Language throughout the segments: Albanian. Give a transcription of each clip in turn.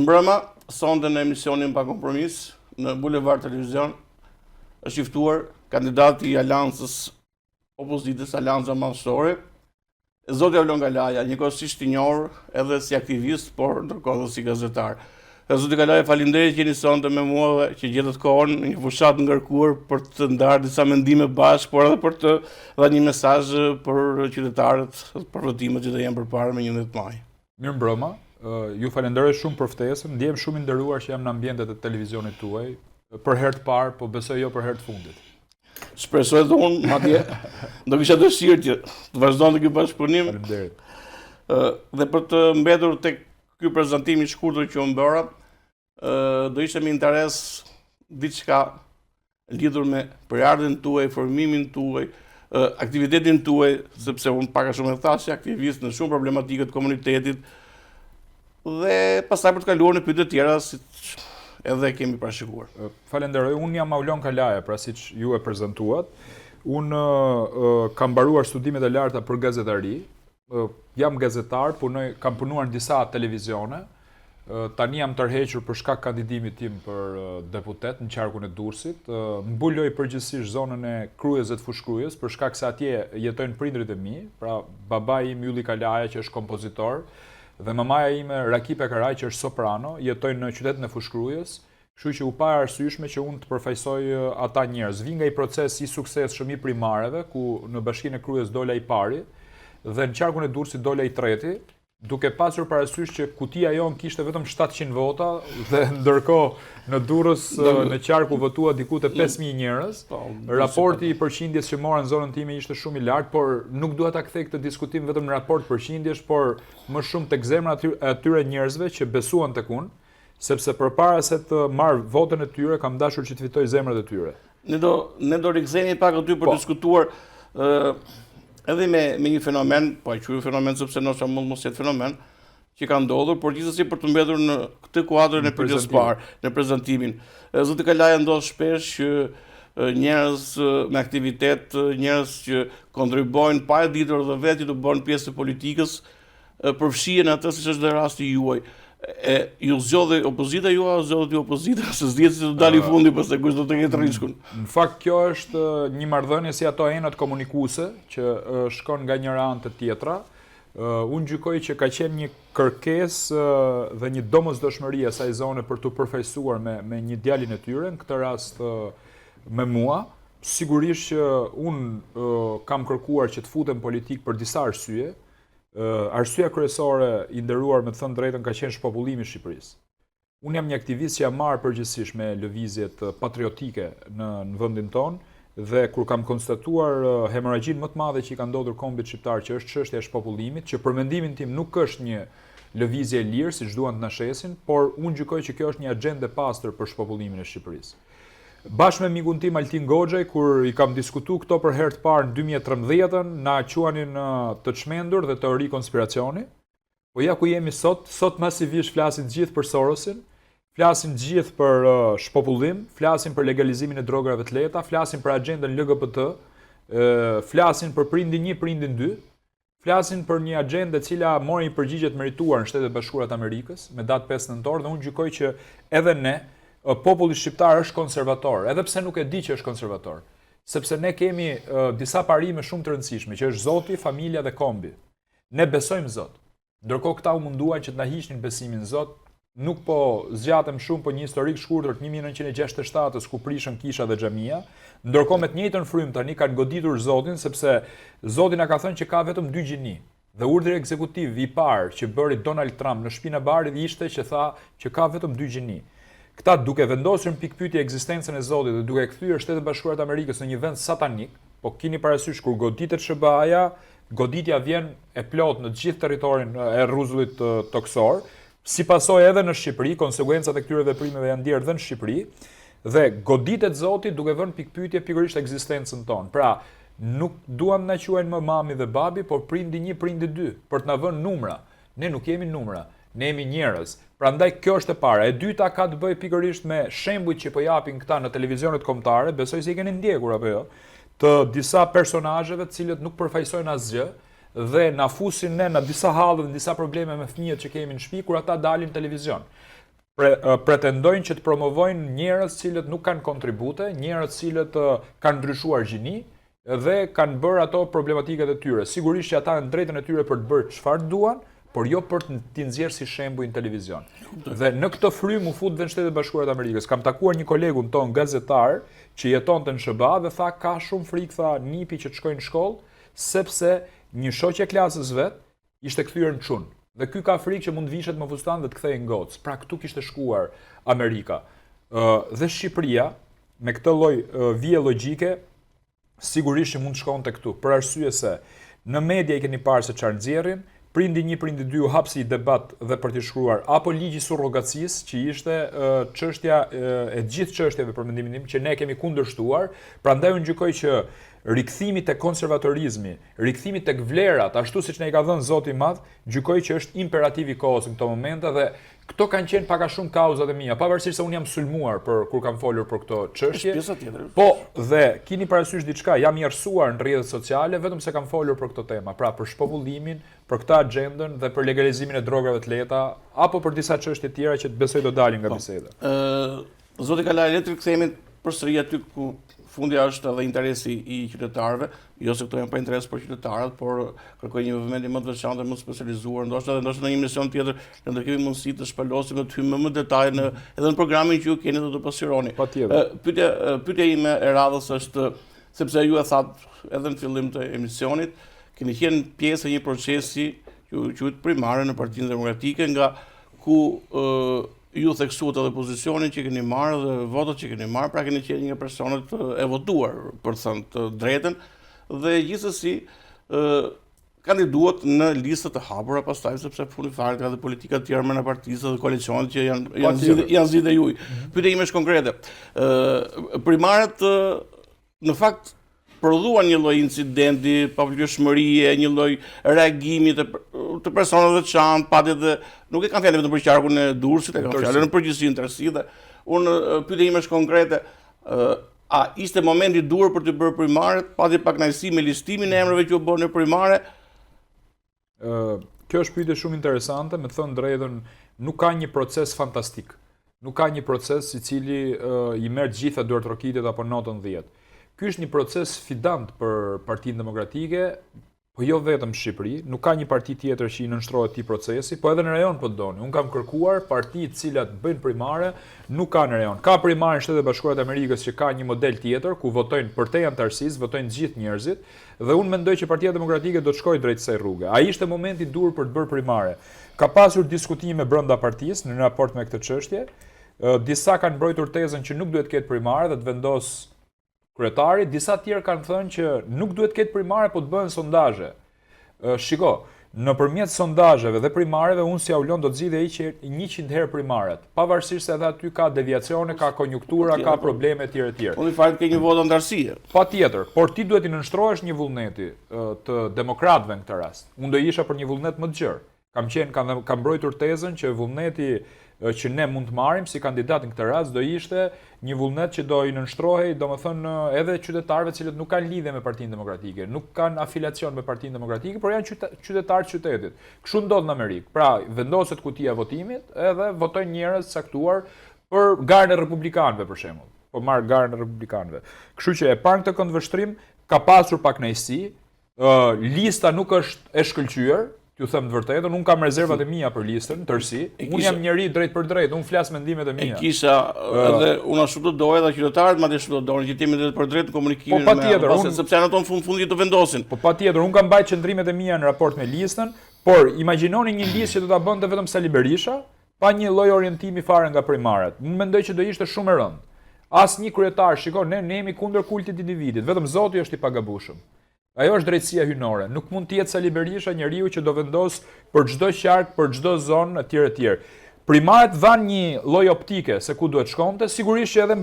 Mirë mbrëma, sonde në emisionin Pa Kompromis në Bulevard Televizion është i ftuar kandidati i Aleancës Opozitës, Aleanca Madhështore, Zoti Aulon Kalaja, njëkohësisht i njohur edhe si aktivist, por ndërkohë edhe si gazetar. Zoti Kalaja, faleminderit që jeni sonde me mua dhe që gjetët kohën në një fushat ngarkuar për të ndarë disa mendime bashkë, por edhe për të dhënë një mesazh për qytetarët për votimet që do jenë përpara me 11 maj. Mirë mbrëma, ju falenderoj shumë për ftesën, ndjem shumë i nderuar që jam në ambientet e televizionit tuaj, për herë të parë, po besoj jo për herë të fundit. Shpresoj dhe unë, madje, do kisha dëshirë që të vazhdonte ky bashkëpunim. Faleminderit. Dhe për të mbetur tek ky prezantim i shkurtër që u bëra, do ishte me interes diçka lidhur me përardhjen tuaj, formimin tuaj, aktivitetin tuaj, sepse unë pak a shumë e thash aktivist në shumë problematikë të komunitetit, dhe pastaj për të kaluar në pyetje të tjera siç edhe kemi parashikuar. Falenderoj, unë jam Aulon Kalaja, pra siç ju e prezantuat. Unë kam mbaruar studimet e larta për gazetari, jam gazetar, kam punuar në disa televizione. Tani jam tërhequr për shkak kandidimit tim për deputet në qarkun e Durrësit. Mbuloj përgjithsisht zonën e Krujës dhe të Fushkrujës, për shkak se atje jetojnë prindrit e mi, pra babai im Ylli Kalaja që është kompozitor, dhe mamaja ime Rakipe Karaj që është soprano, jetojnë në qytetin e Fushkrujës, kështu që u pa arsyeshme që unë të përfaqësoj ata njerëz. Vi nga i proces i suksesshëm i primareve, ku në Bashkinë e Krujës dola i pari, dhe në qarkun e Durrësit dola i treti, duke pasur parasysh që kutia jonë kishte vetëm 700 vota dhe ndërkohë në Durrës në qarku votua diku te 5000 njerëz. Raporti i përqindjes që morën në zonën time ishte shumë i lartë, por nuk dua ta kthej këtë diskutim vetëm në raport përqindjesh, por më shumë tek zemra e atyre njerëzve që besuan tek unë, sepse përpara se të marr votën e tyre kam dashur që të fitoj zemrat e tyre. Ne do rikthehemi pak aty për diskutuar edhe me një fenomen, po e quaj fenomen sepse ndoshta mund mos jetë fenomen, që ka ndodhur, por gjithsesi për të mbetur në këtë kuadër në pyetjes parë, në prezantimin. Zoti Kalaja, ndodh shpesh që njerëz me aktivitet, njerëz që kontribuojnë pa e ditur dhe vetë të bëjnë pjesë të politikës, përfshihen atë siç është dhe rasti juaj. Ju zgjodhi opozita ju, apo zgjodhi opozita, se s'dihet se do dali fundi pastaj kush do të ketë rrezikun. Në fakt kjo është një marrëdhënie si ato enët komunikuese që shkon nga njëra anë te tjetra. Unë gjykoj që ka qenë një kërkesë dhe një domosdoshmëri e asaj zone për të përfaqësuar me një djalin e tyre, në këtë rast me mua. Sigurisht që unë kam kërkuar që të futem politik për disa arsye. Arsyeja kryesore i nderuar me të thënë drejtën ka qenë shpopullimi i Shqipërisë. Unë jam një aktivist që jam marrë përgjithsisht me lëvizjet patriotike në vendin tonë dhe kur kam konstatuar hemorragjin më të madhe që i ka ndodhur kombit shqiptar, që është çështja e shpopullimit, që për mendimin tim nuk është një lëvizje e lirë siç duan të na shesin, por unë gjykoj që kjo është një agjendë e pastër për shpopullimin e Shqipërisë. Bashkë me mikun tim Altin Goxhaj, kur i kam diskutuar këto për herë të parë në 2013, na quanin të çmendur dhe teori konspiracioni. Po ja ku jemi sot masivisht flasin gjithë për Sorosin, flasin gjithë për shpopullim, flasin për legalizimin e drogave të lehta, flasin për agjendën LGBT, flasin për prindin 1, prindin 2, flasin për një agjendë e cila mori një përgjigje të merituar në Shtetet Bashkuara të Amerikës me datë 5 nëntor, dhe unë gjykoj që edhe ne populli shqiptar është konservator, edhe pse nuk e di që është konservator, sepse ne kemi disa parime shumë të rëndësishme, që është Zoti, familja dhe kombi. Ne besojmë Zot. Ndërkohë këta u munduan që të na hiqnin besimin në Zot, nuk po zgjatem shumë, po një historik shkurtër të 1967-s ku prishën kisha dhe xhamia, ndërkohë me të njëjtën frymë tani kanë goditur Zotin, sepse Zoti na ka thënë që ka vetëm 2 gjini. Dhe urdhri ekzekutiv i parë që bëri Donald Trump në Shtëpinë e Barit ishte që tha që ka vetëm 2 gjini. Këta duke vendosur në pikpyetje ekzistencën e Zotit dhe duke kthyer Shtetet Bashkuara të Amerikës në një vend satanik, po keni parasysh kur goditet SBA-ja, goditja vjen e plot në të gjithë territorin e rruzullit toksor, si pasojë edhe në Shqipëri, konsekuencat e këtyre veprimeve janë ndier edhe në Shqipëri, dhe goditet Zoti duke vënë pikpyetje pikërisht ekzistencën tonë. Pra, nuk duam na quajnë më mami dhe babi, por prindi 1, prindi 2, për të na vënë numra. Ne nuk jemi numra. Ne jemi njerëz. Prandaj kjo është e para. E dyta ka të bëjë pikërisht me shembujt që po japin këta në televizionet kombëtare, besoj se i keni ndjekur apo jo, të disa personazheve të cilët nuk përfaqësojnë asgjë dhe na fusin ne në disa hallë dhe disa probleme me fëmijët që kemi në shtëpi kur ata dalin në televizion. pretendojnë që të promovojnë njerëz cilët nuk kanë kontribute, njerëz cilët kanë ndryshuar gjini dhe kanë bërë ato problematikat e tyre. Sigurisht që ata kanë drejtën e tyre për të bërë çfarë duan, por jo për t'i nxjerrë si shembull në televizion. Dhe në këtë frymë u fut dhe në Shtetet Bashkuara të Amerikës. Kam takuar një kolegun ton gazetar që jetonte në SBA dhe tha ka shumë frikë, tha, nipi që të shkojnë në shkollë sepse një shoqe klasës vet ishte kthyer në çun. Dhe ky ka frikë që mund të vishet me fustan dhe të kthehej në gocë. Pra këtu kishte shkuar Amerika. Dhe Shqipëria me këtë lloj vije logjike sigurisht që mund të shkonte këtu, për arsye se në media i keni parë se çfarë nxjerrin, prindi 1, prindi 2 u hapsi debat dhe për të shkruar apo ligji surrogacisë, që ishte çështja e gjithë çështjeve për mendimin tim që ne kemi kundërshtuar, prandaj unë gjykoj që rikthimi tek konservatorizmi, rikthimi tek vlerat, ashtu siç na i ka dhënë Zoti i Madh, gjykoj që është imperativ i kohës në këto momente dhe këto kanë qenë pak a shumë kauzat e mia, pavarësisht se unë jam sulmuar kur kam folur për këto çështje. Po, dhe keni parasysh diçka, jam i errësuar në rrjetet sociale vetëm se kam folur për këto tema, pra për shpopullimin, për këtë agjendën dhe për legalizimin e drogave të lehta apo për disa çështje tjera që besoj do dalin nga biseda. Zoti Kalaj, le të kthehemi përsëri aty ku fundja është edhe interesi i qytetarëve, jo se këto janë për interes për qytetarët, por kërkoj një vëmendje më të veçantë, më specializuar, ndoshta në një emision tjetër, ne do kemi mundësi të shpalosim dhe të hyjmë më detaj edhe në programin që ju keni dhe të pasqyroni. Pyetja ime e radhës është, sepse ju e thatë edhe në fillim të emisionit, keni qenë pjesë e një procesi që quhet primare në Partinë Demokratike, nga ku ju theksuat edhe pozicionin që keni marrë dhe votat që keni marrë, pra keni qenë një personet e votuar, për thënë të drejtën, dhe gjithsesi kandiduat në listët e hapura pastaj, sepse fundi fare ka dhe politika të tjera në partisë dhe koalicionet që janë zgjidhur juj. Pyetja ime është konkrete. Primaret në fakt prodhuan një lloj incidenti, papërgjeshmërie, një lloj reagimi të personave të veçantë, padje dhe nuk e kanë fjalën vetëm për qarkun e Durrësit, e kanë fjalën në përgjithësi tërësi dhe unë pyetja ime është konkrete, a ishte momenti i duhur për të bërë primaret, padje pa kënaqësi me listimin e emrave që u bën në primare? Kjo është pyetje shumë interesante, me të thënë drejtën, nuk ka një proces fantastik. Nuk ka një proces i cili i merr të gjitha duartrokitet apo notën 10. Ky është një proces sfidant për Partinë Demokratike, po jo vetëm në Shqipëri, nuk ka një parti tjetër që i nënshtrohet këtij procesi, po edhe në rajon po doni. Unë kam kërkuar parti të cilat bëjnë primare, nuk ka në rajon. Ka primare në Shtetet Bashkuara të Amerikës që ka një model tjetër ku votojnë për te antarësisë, votojnë gjithë njerëzit, dhe unë mendoj që Partia Demokratike do të shkojë drejt kësaj rruge. Ai ishte momenti i dur për të bërë primare. Ka pasur diskutime brenda partisë në raport me këtë çështje. Disa kanë mbrojtur tezën që nuk duhet të ketë primare dhe të vendos kryetari, disa tjerë kanë thënë që nuk duhet ketë primare, po të bëhen sondazhe. Shiko, nëpërmjet sondazheve dhe primareve, unë si Aulon do të zgjidhej 100 herë primaret, pavarësisht se edhe aty ka deviacione, ka konjunktura, ka probleme etj etj. Unë fal ke një votë ndarësie. Patjetër, por ti duhet i nënshtrohesh një vullneti të demokratëve në këtë rast. Unë do isha për një vullnet më të gjerë. Kam mbrojtur tezën që vullneti që ne mund të marrim si kandidat në këtë rast do ishte një vullnet që do i nënshtrohej, domethënë edhe qytetarëve cilët nuk kanë lidhje me Partinë Demokratike, nuk kanë afiliacion me Partinë Demokratike, por janë qytetarë të qytetit. Kështu ndodh në Amerikë. Pra, vendoset kutia e votimit edhe votojnë njerëz caktuar për garën e republikanëve për shembull. Po marr garën e republikanëve. Kështu që e parë këtë këndvështrim ka pasur pak kënaqësi, lista nuk është e shkëlqyer. Ju them të vërtetën, unë kam rezervat e mia për listën, tërësi. Unë jam njeri drejt për drejt, unë flas mendimet e mia. E kisha edhe unë ashtu të doja dhe qytetarët madje ashtu të donin që jemi drejt për drejt në komunikimin me ata, sepse ato në fundit të vendosin. Po patjetër, unë kam mbajtur qendrimet e mia në raport me listën, por imagjinoni një listë që do ta bënte vetëm Sali Berisha, pa një lloj orientimi fare nga primaret. Unë mendoj që do ishte shumë e rëndë. Asnjë kryetar, shikon, ne jemi kundër kultit të individit, vetëm Zoti është i pagabueshëm. Ajo është drejtësia hyjnore. Nuk mund të jetë Sali Berisha njeriu që do vendos për çdo qark, për çdo zonë etj etj. Primaret dhanë një lloj optike se ku duhet shkonte, sigurisht që edhe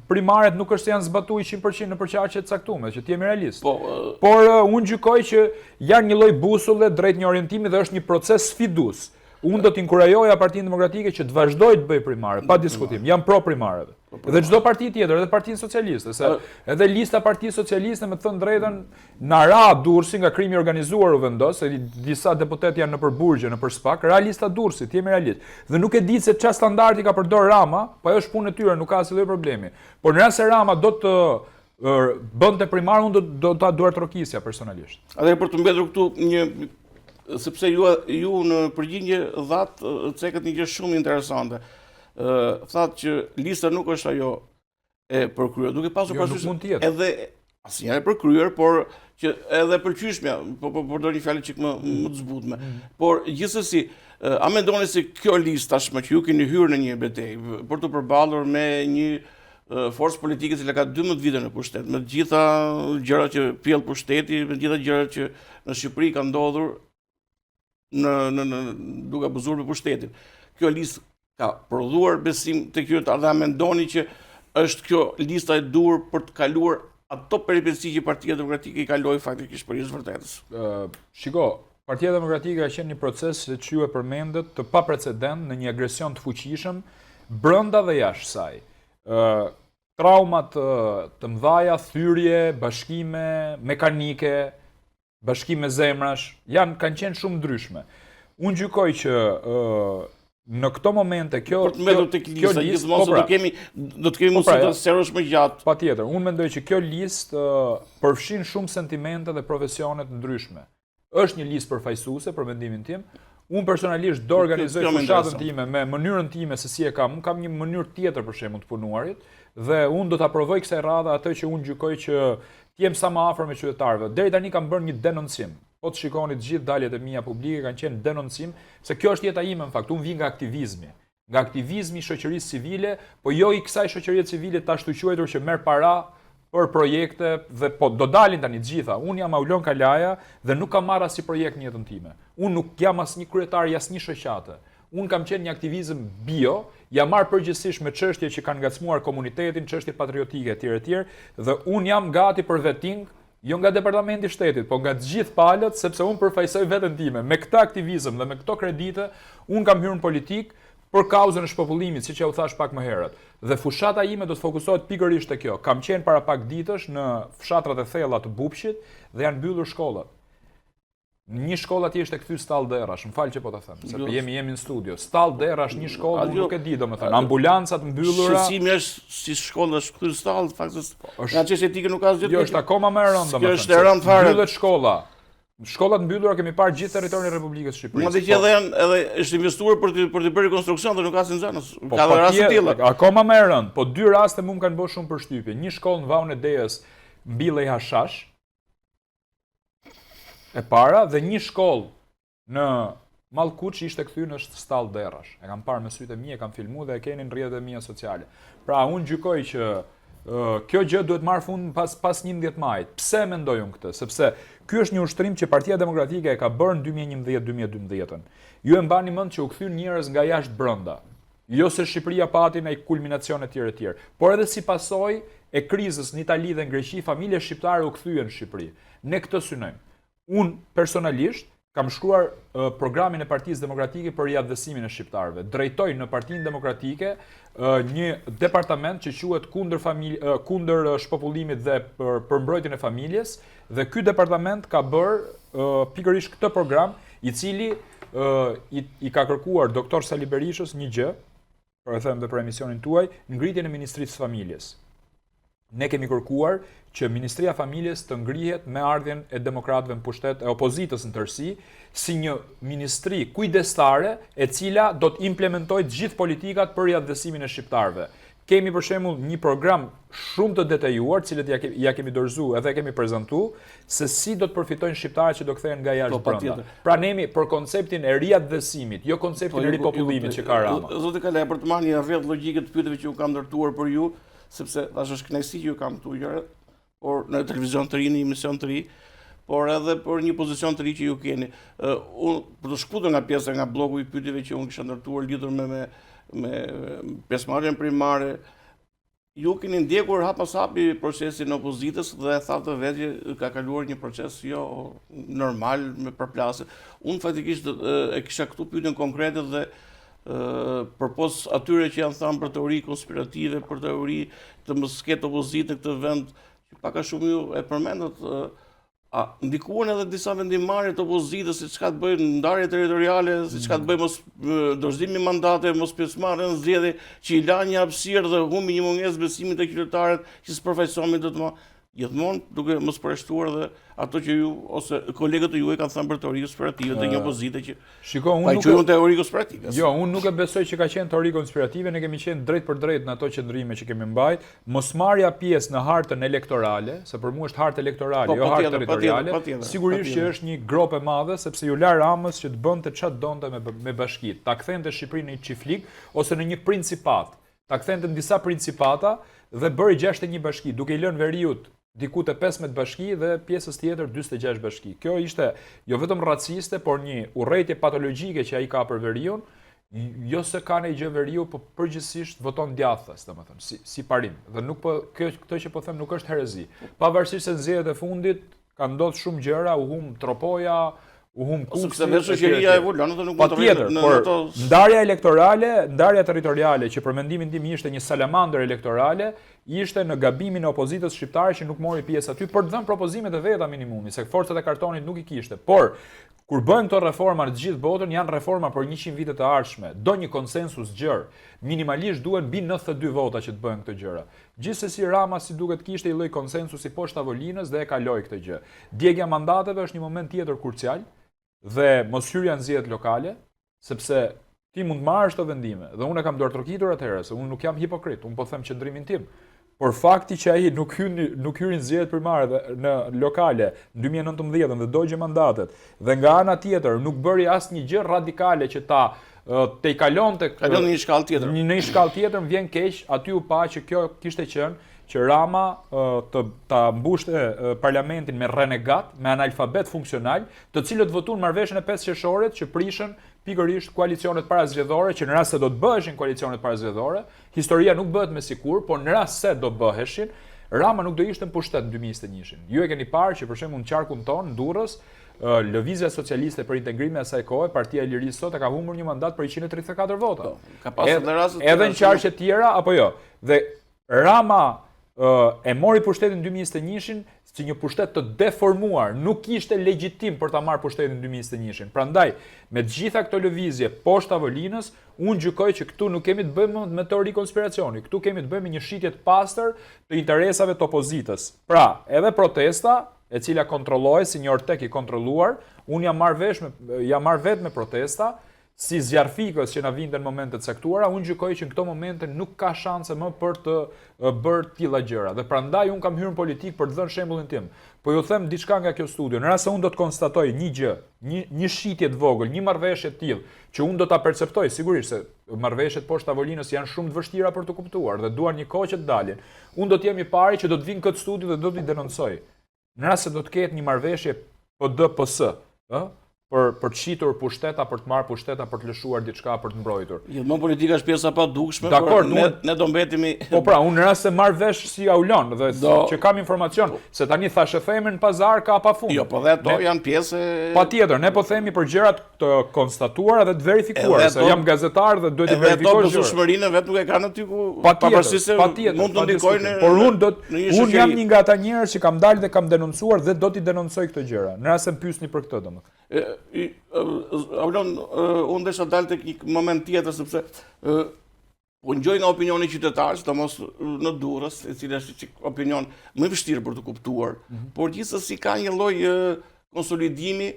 primaret nuk është se janë zbatuar 100% në përqarje të caktuar, që të jemi realist. Por unë gjykoj që janë një lloj busulle drejt një orientimi dhe është një proces sfidues. Unë do t'inkurajoja Partinë Demokratike që të vazhdoj të bëj primare, pa diskutim. Jam pro primareve. Dhe çdo parti tjetër, edhe Partinë Socialiste, se edhe lista Partisë Socialiste, me të thënë drejtën, na ra Durrësi nga krimi organizuar u vendos, se disa deputet janë nëpër burgje, nëpër SPAK, ra lista Durrësit, jemi realist. Dhe nuk e di se çfarë standardi ka përdor Rama, po ajo është punë e tyre, nuk ka asnjë problemi. Por në rast se Rama do të bënte primar, unë do ta duartrokisja personalisht. Edhe për të mbetur këtu sepse ju në përgjigje thatë cekët një gjë shumë interesante. Thatë që lista nuk është ajo e përkryer, duke pasur parasysh edhe asnjëherë përkryer, por që edhe përqyeshmja, po përdor një fjalë çik më të zbutme. Por gjithsesi, a mendoni se kjo listë tashmë që ju keni hyrë në një betejë për të përballur me një forcë politike që ka 12 vite në pushtet, me të gjitha gjërat që pjell pushteti, me të gjitha gjërat që në Shqipëri ka ndodhur duke abuzuar me pushtetin. Kjo listë ka prodhuar besim tek ju, dhe a mendoni që është kjo lista e dur për të kaluar ato peripeci që Partia Demokratike i kaloi faktikisht për së vërtetës? Shiko, Partia Demokratike ka qenë një proces që ju e përmendet të paprecedent në një agresion të fuqishëm brenda dhe jashtë saj. Traumat të mëdhaja, thyrje, bashkime mekanike, bashkime zemrash, kanë qenë shumë ndryshme. Unë gjykoj që në këto momente kjo për të mbetur tek lista, gjithmonë se do të kemi mundësi të sqarosh më gjatë. Patjetër, unë mendoj që kjo listë përfshin shumë sentimente dhe profesione të ndryshme. Është një listë përfaqësuese për mendimin tim. Unë personalisht do organizoj fushatën time me mënyrën time se si e kam. Unë kam një mënyrë tjetër për shembull të punuarit dhe unë do ta provoj kësaj radhe atë që unë gjykoj që jem sa më afër me qytetarëve. Deri tani kam bërë një denoncim. Po të shikoni të gjithë daljet e mia publike kanë qenë denoncim, se kjo është jeta ime në fakt. Unë vi nga aktivizmi. Nga aktivizmi i shoqërisë civile, po jo i kësaj shoqërie civile ta shtuquetur që merr para për projekte dhe po do dalin tani të gjitha. Unë jam Aulon Kalaja dhe nuk kam marrë asnjë projekt në jetën time. Unë nuk jam asnjë kryetar i asnjë shoqate. Unë kam qenë një aktivizëm bio, jam marrë përgjithsisht me çështje që kanë ngacmuar komunitetin, çështje patriotike etj. Dhe unë jam gati për vetting, jo nga departamenti i shtetit, po nga të gjithë palët, sepse unë përfaqësoj veten time. Me këtë aktivizëm dhe me këto kredite, unë kam hyrë në politik për kauzën e shpopullimit, siç u thash pak më herët. Dhe fushata ime do të fokusohet pikërisht te kjo. Kam qenë para pak ditësh në fshatrat e thella të Bupshit dhe janë mbyllur shkollat. Një shkollë atje ishte kthy Stall Derrash, më fal që po ta them, sepse jemi në studio. Stall Derrash, një shkollë, nuk e di domethënë, ambulancat mbyllura. Shqetësimi është si shkolla është kthy Stall, faktikisht. Nga çështja etike nuk ka asgjë. Jo, është akoma më e rëndë domethënë. Kjo është e rëndë fare. Mbyllet shkolla. Shkollat mbyllura kemi parë gjithë territorin e Republikës së Shqipërisë. Madje që edhe është investuar për të bërë rekonstruksion dhe nuk ka asnjë zonës. Ka dhe raste të tilla. Akoma më e rëndë, po dy raste më kanë bërë shumë përshtypje. Një shkollë në Vaun e Dejes mbillej hashash e para dhe një shkollë në Mallkuç ishte kthy në Stall Derrash. E kam parë me sytë e mi, e kam filmuar dhe e keni në rrjetet e mia sociale. Pra unë gjykoj që kjo gjë duhet marrë fund pas 11 majit. Pse mendoj unë këtë? Sepse ky është një ushtrim që Partia Demokratike e ka bërë në 2011-2012. Ju e mbani mend që u kthyn njerëz nga jashtë brenda. Jo se Shqipëria pati në kulminacione të tjera, por edhe si pasojë e krizës në Itali dhe në Greqi, familje shqiptare u kthyen në Shqipëri. Ne këtë synojmë. Unë personalisht kam shkruar programin e Partisë Demokratike për riatvesimin e shqiptarëve. Drejtoj në Partinë Demokratike një departament që quhet kundër shpopullimit dhe për mbrojtjen e familjes, dhe ky departament ka bërë pikërisht këtë program, i cili i ka kërkuar doktor Sali Berishës një gjë, për e them dhe për emisionin tuaj, ngritjen e Ministrisë së Familjes. Ne kemi kërkuar që Ministria e Familjes të ngrihet me ardhjen e demokratëve në pushtet, e opozitës në tërësi, si një ministri kujdestare e cila do të implementojë të gjithë politikat për riatvesimin e shqiptarëve. Kemi për shembull një program shumë të detajuar, cilët ja kemi dorëzuar edhe kemi prezantuar se si do të përfitojnë shqiptarët që do kthehen nga jashtë brenda. Pra ne jemi për konceptin e riatvësimit, jo konceptin e ripopullimit që ka Rama. Zoti Kalaja, për të marrë një rrjedh logjike të pyetjeve që u kam ndërtuar për ju, sepse tash është kënaqësi që ju kam këtu gjëra, por në televizion të ri, në emision të ri, por edhe për një pozicion të ri që ju keni. Unë për të shkputur nga pjesa nga bloku i pyetjeve që unë kisha ndërtuar lidhur me pjesëmarrjen primare, ju keni ndjekur hap pas hapi procesin e opozitës dhe thatë vetë që ka kaluar një proces jo normal me përplasje. Unë faktikisht e kisha këtu pyetjen konkrete dhe përpos atyre që janë thënë për teori konspirative, për teori të mos ketë opozitë në këtë vend, që pak a shumë ju e përmendët, ndikuan edhe disa vendimmarrje të opozitës se çka të bëjnë ndarje territoriale, se çka të bëjnë mos dorëzimi mandate, mos pjesëmarrje në zgjedhje, që i lanë një hapësirë dhe humbi një mungesë besimi tek qytetarët që s'përfaqësohen do të më gjithmonë duke mos përshtuar dhe ato që ju ose kolegët e juaj kanë thënë për teori konspirative të një opozite që shiko, unë nuk teori konspirative. Jo, unë nuk e besoj që ka qenë teori konspirative, ne kemi qenë drejt për drejt në ato qëndrime që kemi mbajt, mosmarrja pjesë në hartën elektorale, se për mua është hartë elektorale, jo hartë territoriale, sigurisht që është një grop e madhe sepse ju la Ramës që të bënte çfarë donte me bashkitë, ta kthente Shqipërinë në një çiflik ose në një principat, ta kthente në disa principata dhe bëri 61 bashki, duke i lënë Veriut diku te 15 bashki dhe pjesës tjetër 46 bashki. Kjo ishte jo vetëm raciste, por një urrëtie patologjike që ai ka për Veriun, jo se ka në gjë Veriu, por përgjithsisht voton djathtas, domethënë, si parim. Dhe nuk po këtë që po them nuk është herezi. Pavarësisht se në zgjedhjet e fundit ka ndodhur shumë gjëra, u hum Tropoja, u hum Kuksi, sepse shoqëria evolon, ato nuk mund të rrinë por ndarja elektorale, ndarja territoriale që për mendimin tim ishte një salamandër elektorale, ishte në gabimin e opozitës shqiptare që nuk mori pjesë aty për të dhënë propozimet e veta minimumi, se forcat e kartonit nuk i kishte. Por kur bëhen këto reforma në të gjithë botën, janë reforma për 100 vite të ardhshme. Do një konsensus gjerë. Minimalisht duhen mbi 92 vota që të bëhen këto gjëra. Gjithsesi Rama si duket kishte një lloj konsensusi poshtë tavolinës dhe e kaloi këtë gjë. Djegja mandateve është një moment tjetër krucial dhe mos hyrja në zgjedhjet lokale, sepse ti mund marrësh këto vendime dhe unë kam dorë trokitur atëherë, se unë nuk jam hipokrit, unë po them qëndrimin tim. Por fakti që ai nuk hyrin zgjedhjet primare në lokale në 2019 dhe dogje mandatet dhe nga ana tjetër nuk bëri asnjë gjë radikale që te i kalonte në një shkallë tjetër. Në një shkallë tjetër më vjen keq, aty u pa që kjo kishte qenë që Rama ta mbushte parlamentin me renegat, me analfabet funksional, të cilët votuan marrëveshjen e 5 qershorit që prishën pikërisht koalicionet parazgjedhore, që në rast se do të bëheshin koalicionet parazgjedhore, historia nuk bëhet me sikur, por në rast se do bëheshin, Rama nuk do ishte në pushtet në 2021. Ju e keni parë që për shembull në qarkun ton, në Durrës, Lëvizja Socialiste për Integrimin e asaj kohe, Partia e Lirisë sot e ka humbur një mandat për 134 vota. Ka pasur në raste edhe në qarqe tjera apo jo. Dhe Rama e mori pushtetin në 2021 si një pushtet të deformuar, nuk ishte legjitim për ta marrë pushtetin në 2021. Prandaj, me të gjitha këto lëvizje poshtë tavolinës, unë gjykoj që këtu nuk kemi të bëjmë me teori konspiracioni, këtu kemi të bëjmë me një shitje të pastër të interesave të opozitës. Pra, edhe protesta, e cila kontrollohet si një ortek i kontrolluar, unë jam marrë vetë me protesta, si zjarfikës që na vinte në momente të caktuara, unë gjykoj që në këto momente nuk ka shanse më për të bërë tilla gjëra. Dhe prandaj unë kam hyrë në politikë për të dhënë shembullin tim. Po ju them diçka nga kjo studio. Në rast se unë do të konstatoj një gjë, një shitje të vogël, një marrëveshje të tillë, që unë do ta perceptoj, sigurisht se marrëveshjet poshtë tavolinës janë shumë të vështira për të kuptuar dhe duan një kohë që të dalin. Unë do të jem i pari që do të vinë këtë studio dhe do t'i denoncoj. Në rast se do të ketë një marrëveshje PDPS, për të shitur pushteta, për të marrë pushteta, për të lëshuar diçka, për të mbrojtur. Gjithmonë politika është pjesa pa dukshme, por ne do mbetemi. Po pra, unë në rast se marr vesh si aulon dhe që kam informacion se tani thashë themën në pazar ka pafund. Jo, po dhe ato janë pjesë. Patjetër, ne po themi për gjërat të konstatuara dhe të verifikuara, se jam gazetar dhe duhet të verifikosh gjërat. Edhe doshueshmërinë vetë nuk e kanë aty ku pavarësisht se mund të ndikojnë. Por unë jam një nga ata njerëz që kam dalë dhe kam denoncuar dhe do t'i denoncoj këto gjëra. Në rast se më pyesni për këtë domethënë. Aulon, unë desha dalë tek një moment tjetër sepse po ngjoj nga opinioni qytetarës, sidomos në Durrës, e cila është opinion më i vështirë për të kuptuar, por gjithsesi ka një lloj konsolidimi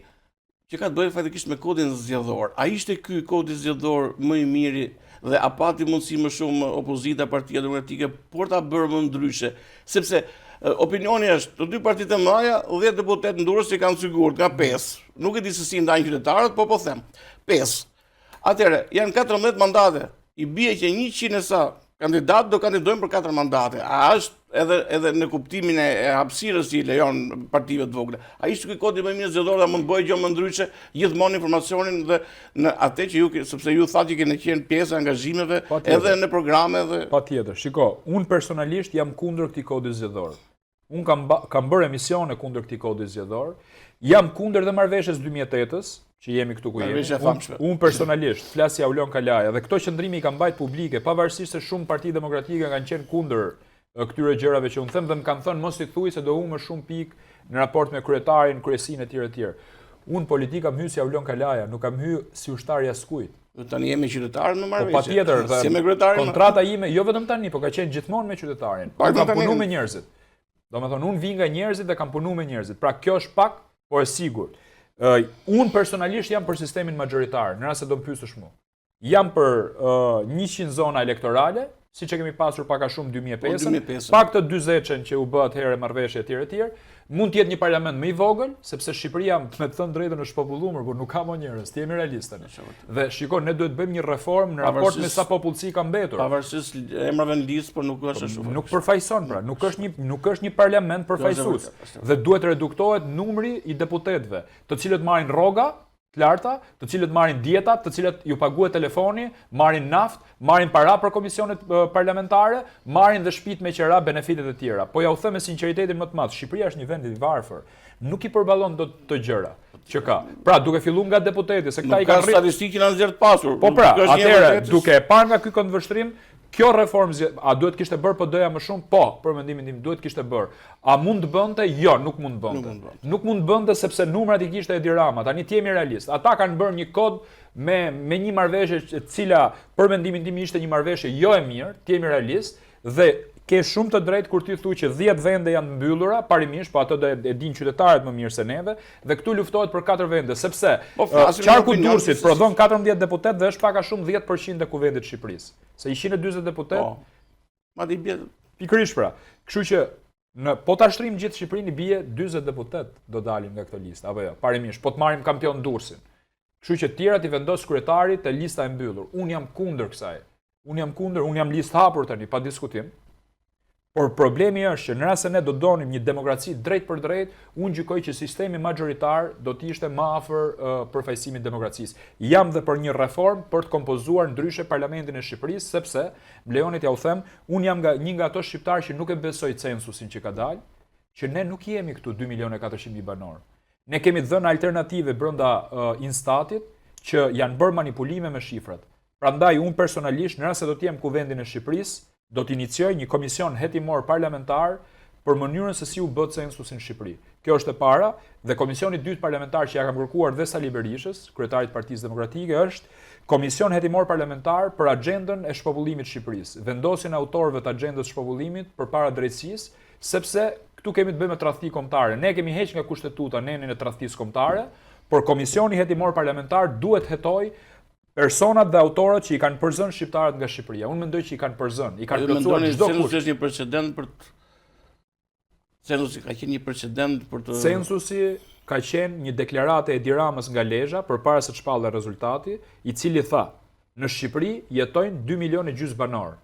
që ka të bëjë faktikisht me kodin zgjedhor. A ishte ky kodi zgjedhor më i miri dhe a pati mundësi më shumë opozita, Partia Demokratike për ta bërë më ndryshe, sepse opinioni është, të dy partitë e mëdha, 10 deputet në Durrës që kanë sigurt nga 5. Nuk e di se si ndajnë qytetarët, po them. 5. Atëherë, janë 14 mandate. I bie që 100 e sa kandidat do kandidojnë për 4 mandate. A është edhe në kuptimin e hapësirës që i lejon partive të vogla. A ishte ky kodi më mirë zgjedhor dhe mund bëjë gjë më ndryshe gjithmonë informacionin dhe në atë që ju, sepse ju thatë që keni qenë pjesë e angazhimeve edhe në programe dhe Patjetër. Shiko, unë personalisht jam kundër këtij kodi zgjedhor. Unë kam bërë emisione kundër këtij kodi zgjedhor. Jam kundër dhe marrëveshjes 2008-s, që jemi këtu ku jemi. Unë personalisht, flasja Ulon Kalaja, dhe këto qëndrimi i kam bajt publike, pavarësisht se shumë parti demokratike kanë qenë kundër këtyre gjërave që unë them dhe më kanë thënë mos i thuj se do humbë shumë pikë në raport me kryetarin, kryesinë e tjerë. Unë politika kam hyrë si Ulon Kalaja, nuk kam hyrë si ushtar i askujt. Tani jemi qytetarë në marrëveshje. Po patjetër, si me kryetarin. Kontrata ime, jo vetëm tani, po ka qenë gjithmonë me qytetarin. Kam punu me njerëzit. Domethënë unë vi nga njerëzit dhe kam punu me njerëzit. Pra kjo është pak, por e sigurt. Unë personalisht jam për sistemin majoritar, në rast se do më pyesësh mua. Jam për 100 zona elektorale, siç e kemi pasur pak a shumë 2005, pak të 40-ën që u bë atëherë marrëveshje etj. Mund të jetë një parlament më i vogël, sepse Shqipëria, me të thënë drejtën, është populluar, por nuk ka më njerëz, jemi realistë. Dhe shiko, ne duhet bëjmë një reformë në raport me sa popullsi ka mbetur. Pavarësisht emrave në listë, por nuk është ashtu. Nuk përfaqëson pra, nuk është një parlament përfaqësues. Dhe duhet reduktohet numri i deputetëve, të cilët marrin rroga të larta, të cilët marrin dietat, të cilët ju paguhet telefoni, marrin naftë, marrin para për komisionet parlamentare, marrin dhe shtëpitë me qera, benefitet e tjera. Po ja u them me sinqeritetin më të madh, Shqipëria është një vend i varfër. Nuk i përballon dot të gjëra që ka. Pra, duke filluar nga deputeti, se këta i kanë rrit statistikë që na nxjerr të pasur. Po pra, atëherë, duke e parë nga ky këndvështrim, kjo reformë, a duhet kishte bërë po doja më shumë? Po, për mendimin tim duhet kishte bërë. A mund të bënte? Jo, nuk mund të bënte. Nuk mund të bënte sepse numrat i kishte Edi Rama. Tani ti jemi realist. Ata kanë bërë një kod me një marrëveshje e cila për mendimin tim ishte një marrëveshje jo e mirë, ti jemi realist dhe ke shumë të drejtë kur ti thuaj që 10 vende janë mbyllura, parimisht, po ato do e dinë qytetarët më mirë se neve, dhe këtu luftohet për 4 vende, sepse qarku Durrësit prodhon 14 deputet dhe është pak a shumë 10% e kuvendit të Shqipërisë. Se 140 deputet. Madje bie pikërisht pra. Kështu që po ta shtrim gjithë Shqipërinë bie 40 deputet do dalin nga këtë listë, apo jo? Parimisht, po të marrim kampion Durrësin. Kështu që tjerat i vendos kryetari te lista e mbyllur. Unë jam kundër kësaj. Unë jam listë hapur tani pa diskutim. Por problemi është që në rast se ne do donim një demokraci drejt për drejt, unë gjykoj që sistemi majoritar do të ishte më afër përfaqësimit demokracisë. Jam dhe për një reformë për të kompozuar ndryshe parlamentin e Shqipërisë, sepse Bleonit ja u them, unë jam një nga ato shqiptarë që nuk e besoj censusin që ka dalë, që ne nuk jemi këtu 2.400.000 banor. Ne kemi dhënë alternative brenda Instatit që janë bërë manipulime me shifrat. Prandaj unë personalisht në rast se do të jem kuvendin e Shqipërisë, do të inicioj një komision hetimor parlamentar për mënyrën se si u bë censusi në Shqipëri. Kjo është e para, dhe komisioni i dytë parlamentar që ja kam kërkuar dhe Sali Berishës, kryetarit të Partisë Demokratike, është komision hetimor parlamentar për agjendën e shpopullimit të Shqipërisë. Vendosjen e autorëve të agjendës së shpopullimit përpara drejtësisë, sepse këtu kemi të bëjmë me tradhti kombëtare. Ne kemi heq nga kushtetuta nenin e tradhtisë kombëtare, por komisioni hetimor parlamentar duhet hetoj personat dhe autorët që i kanë përzënë shqiptarët nga Shqipëria. Unë mendoj që i kanë përzënë, i kanë plotësuar çdo kusht. Censusi është një precedent për Censusi ka qenë një precedent për të Censusi ka qenë një deklarate e Edi Ramës nga Lezhë përpara se të shpallë rezultati, i cili tha: "Në Shqipëri jetojnë 2,5 milionë banor."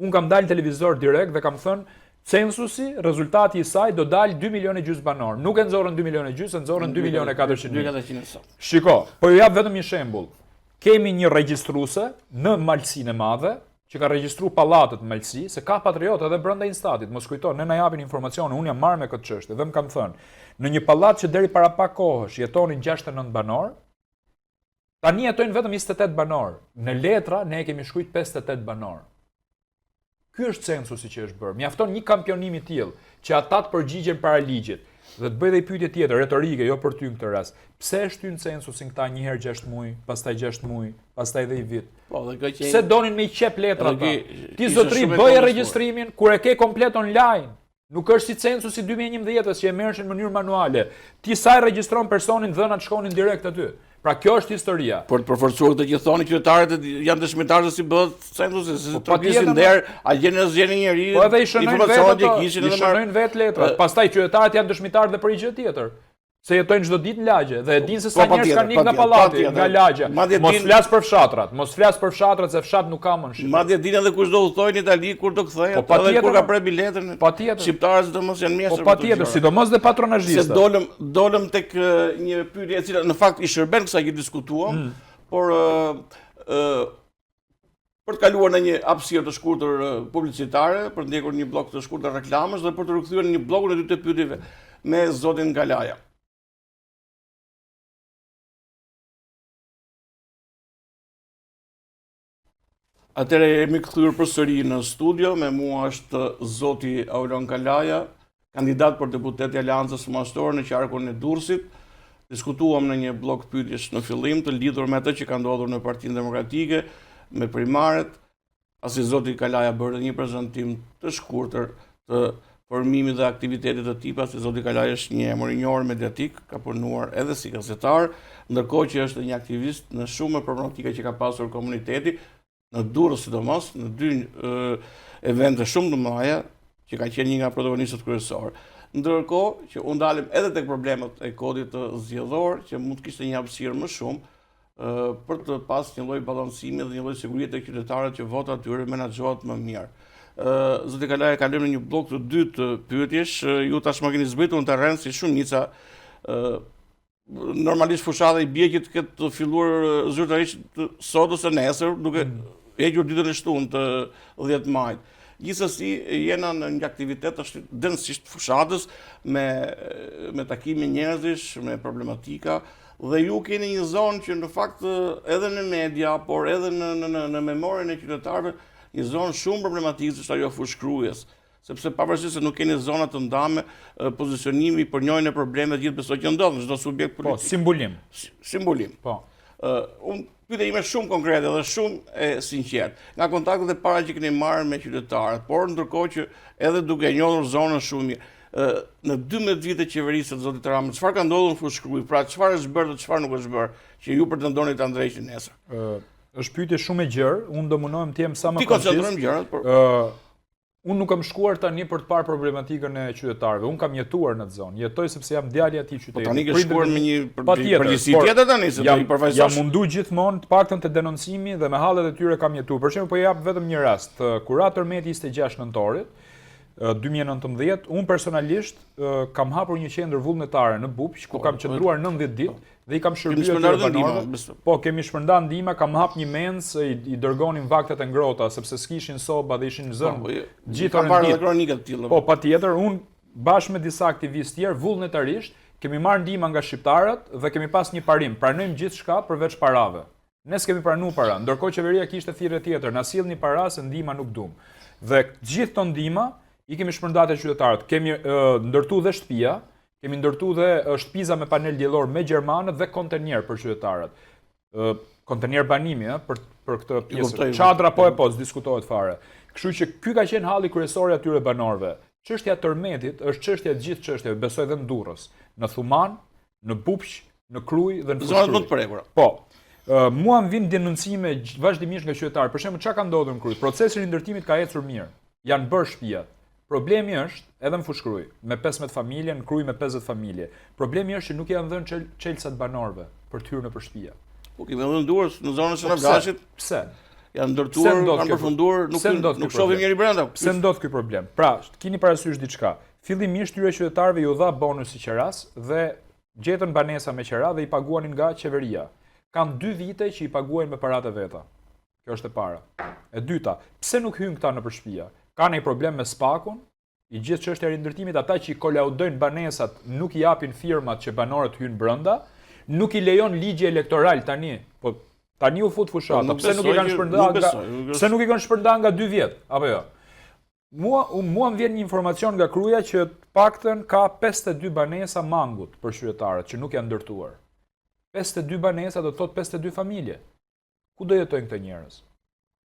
Unë kam dalë në televizor direkt dhe kam thënë censusi, rezultati i saj do dalë 2,5 milionë banor. Nuk e nxorën 2,5 milionë, e nxorën 2.400.000. Shiko, po ju jap vetëm një shembull. Kemi një regjistruese në Malsinë e Madhe, që ka regjistru pallatet në Malsi, se ka patriotë edhe brenda Instatit. Mos kujto, ne na japin informacione, unë jam marrë me këtë çështje dhe më kam thënë, në një pallat që deri para pak kohësh jetonin 69 banor, tani jetojnë vetëm 28 banor. Në letra ne kemi shkruajt 58 banor. Ky është censusi që është bërë. Mjafton një kampionim i tillë që ata të përgjigjen para ligjit. Dhe të bëj dhe i pyetje tjetër, retorike, jo për ty në këtë rast. Pse e shtyn censusin këta një herë 6 muaj, pastaj 6 muaj, pastaj edhe i vit? Po, dhe që pse donin me i qep letrat ata? Ti zotri bëje regjistrimin kur e ke komplet online. Nuk është si censusi 2011-s që e merreshin në mënyrë manuale. Ti sa e regjistron personin, dhënat shkonin direkt aty. Pra kjo është historia. Por të përforcuar këtë që thonin qytetarët janë dëshmitarë se si bëhet censusi, se të kishin der, a gjenë njëri. Po edhe i shënojnë vetë letrat, pastaj qytetarët janë dëshmitarë dhe për një gjë tjetër. Se jetojnë çdo ditë në lagje dhe e dinë se sa njerëz kanë ikë nga pallati, nga lagja. Mos flas për fshatrat, mos flas për fshatrat se fshat nuk ka më në Shqipëri. Madje dinë edhe kush do udhtojnë në Itali, kur do kthehet, edhe kur ka prerë biletën. Shqiptarët sidomos janë mjeshtër. Po patjetër, sidomos dhe patronazhistat. Se dolëm tek një pyetje e cila në fakt i shërben kësaj që diskutuam, por për të kaluar në një hapësirë të shkurtër publicitare, për të ndjekur një blok të shkurtër reklamësh dhe për të rikthyer në një blokun e dytë të pyetjeve me zotin Galaja. Atëre jemi kthyer përsëri në studio, me mua është zoti Auron Galaja, kandidat për deputet i Aleancës Mashtore në qarkun e Durrësit. Diskutuam në një blok pyetjesh në fillim të lidhur me atë që ka ndodhur në Partinë Demokratike, me primaret. Pasi zoti Galaja bërë një prezantim të shkurtër të formimit dhe aktivitetit të tij, pasi zoti Galaja është një emër i njohur mediatik, ka punuar edhe si gazetar, ndërkohë që është një aktivist në shumë problematika që ka pasur komuniteti, në Durrës sidomos, në dy evente shumë të mëdha që ka qenë një nga protagonistët kryesorë. Ndërkohë që u ndalim edhe tek problemet e kodit të zgjedhor, që mund të kishte një hapësirë më shumë për të pas një lloj balancimi dhe një lloj sigurie tek qytetarët që vota atyre menaxhohet më mirë. Zoti Galaja, kalojmë në një blok të dytë të pyetjesh. Ju tashmë keni zbritur në terren si shumica. Normalisht fushata i bie që të ketë filluar zyrtarisht sot ose nesër, duke hequr ditën e shtunë të 10 majit. Gjithsesi jena në një aktivitet densisht fushatës me takime njerëzish, me problematika, dhe ju keni një zonë që në fakt edhe në media, por edhe në memorien e qytetarëve, një zonë shumë problematike, është ajo fushkrujes. Sepse pavarësisht se nuk keni zona të ndame, pozicionimi për njëjën e problemet gjithë besoj që ndodh në çdo subjekt politik. Po, simbolim. Simbolim. Po. Unë pyetja ime shumë konkrete dhe shumë e sinqertë, nga kontaktet e para që keni marrë me qytetarët, por ndërkohë që edhe duke njohur zonën shumë mirë. Në 12 vite qeverisë të zotit Ramës, çfarë ka ndodhur në fushkruj? Pra çfarë është bërë dhe çfarë nuk është bërë që ju pretendoni ta ndrejtni nesër? Është pyetje shumë e gjerë, unë do mundohem të jem sa më koncis. Ti koncentrojmë gjërat, por unë nuk kam shkuar tani për të parë problematikën e qytetarëve. Unë kam jetuar në atë zonë. Jetoj sepse jam djali i atij qyteti. Po tani ke shkuar me një përgjegjësi tjetër tani se do i përfaqësosh. Jam mundu gjithmonë të paktën te denoncimi dhe me hallet e tyre kam jetuar. Për shembull, po jap vetëm një rast. Kurator Meti 26 nëntorit 2019, unë personalisht kam hapur një qendër vullnetare në Bupq, ku kam qëndruar 90 ditë dhe i kam shërbyer banorëve. Po, kemi shpërndarë ndihmë, kam hap një mens, i dërgonin vaktet e ngrota sepse s'kishin soba dhe ishin zënë gjithë orën. Po, patjetër, unë bashkë me disa aktivistë tjerë vullnetarisht kemi marrë ndihmë nga shqiptarët dhe kemi pas një parim, pranojmë gjithçka përveç parave. Ne s'kemi pranuar para, ndërkohë qeveria kishte thirrje tjetër, na sillni para se ndihma nuk dum. Dhe gjithë këto ndihma i kemi shpërndarë te qytetarët. Kemi ndërtuar dhe shtëpia, kemi ndërtuar dhe shtëpiza me panel diellor me gjermanët dhe kontenjer për qytetarët. Kontenjer banimi, për këtë pjesë. Çadra po diskutohet fare. Kështu që ky ka qenë halli kryesor i atyre banorëve. Çështja e tërmetit është çështja e gjithë çështjeve, besoj edhe në Durrës, në Thuman, në Bupq, në Krujë dhe në zonat më të prekura. Po. Mua më vijnë denoncime vazhdimisht nga qytetarët. Për shembull, çka ka ndodhur në Krujë? Procesi i rindërtimit ka ecur mirë. Janë bërë shtëpia. Problemi është edhe në Fushkruj, me 15 familje, në Krujë me 50 familje. Problemi është që nuk janë dhënë çelësat banorëve për të hyrë në shtëpia. Po kemi dhënë Durrës në zonën e Shënagashit. Pse? Janë ndërtuar, kanë përfunduar, nuk shohim njëri brenda. Pse ndodh ky problem? Pra, keni parasysh diçka. Fillimisht tyre qytetarëve ju dha bonus i qeras dhe gjetën banesa me qera dhe i paguanin nga qeveria. Kanë 2 vite që i paguajnë me paratë veta. Kjo është e para. E dyta, pse nuk hyn këta në shtëpia? Ka një problem me spakun, i gjithë çështja e rindërtimit, ata që i kolaudojnë banesat nuk i japin firmat që banorët hyjnë brenda, nuk i lejon ligji elektoral tani. Po tani u fut fushata. Pse nuk i kanë shpërndarë nga 2 vjet, apo jo? Mua më vjen një informacion nga Kruja që paktën ka 52 banesa mangut për qytetarët që nuk janë ndërtuar. 52 banesa do të thotë 52 familje. Ku do jetojnë këto njerëz?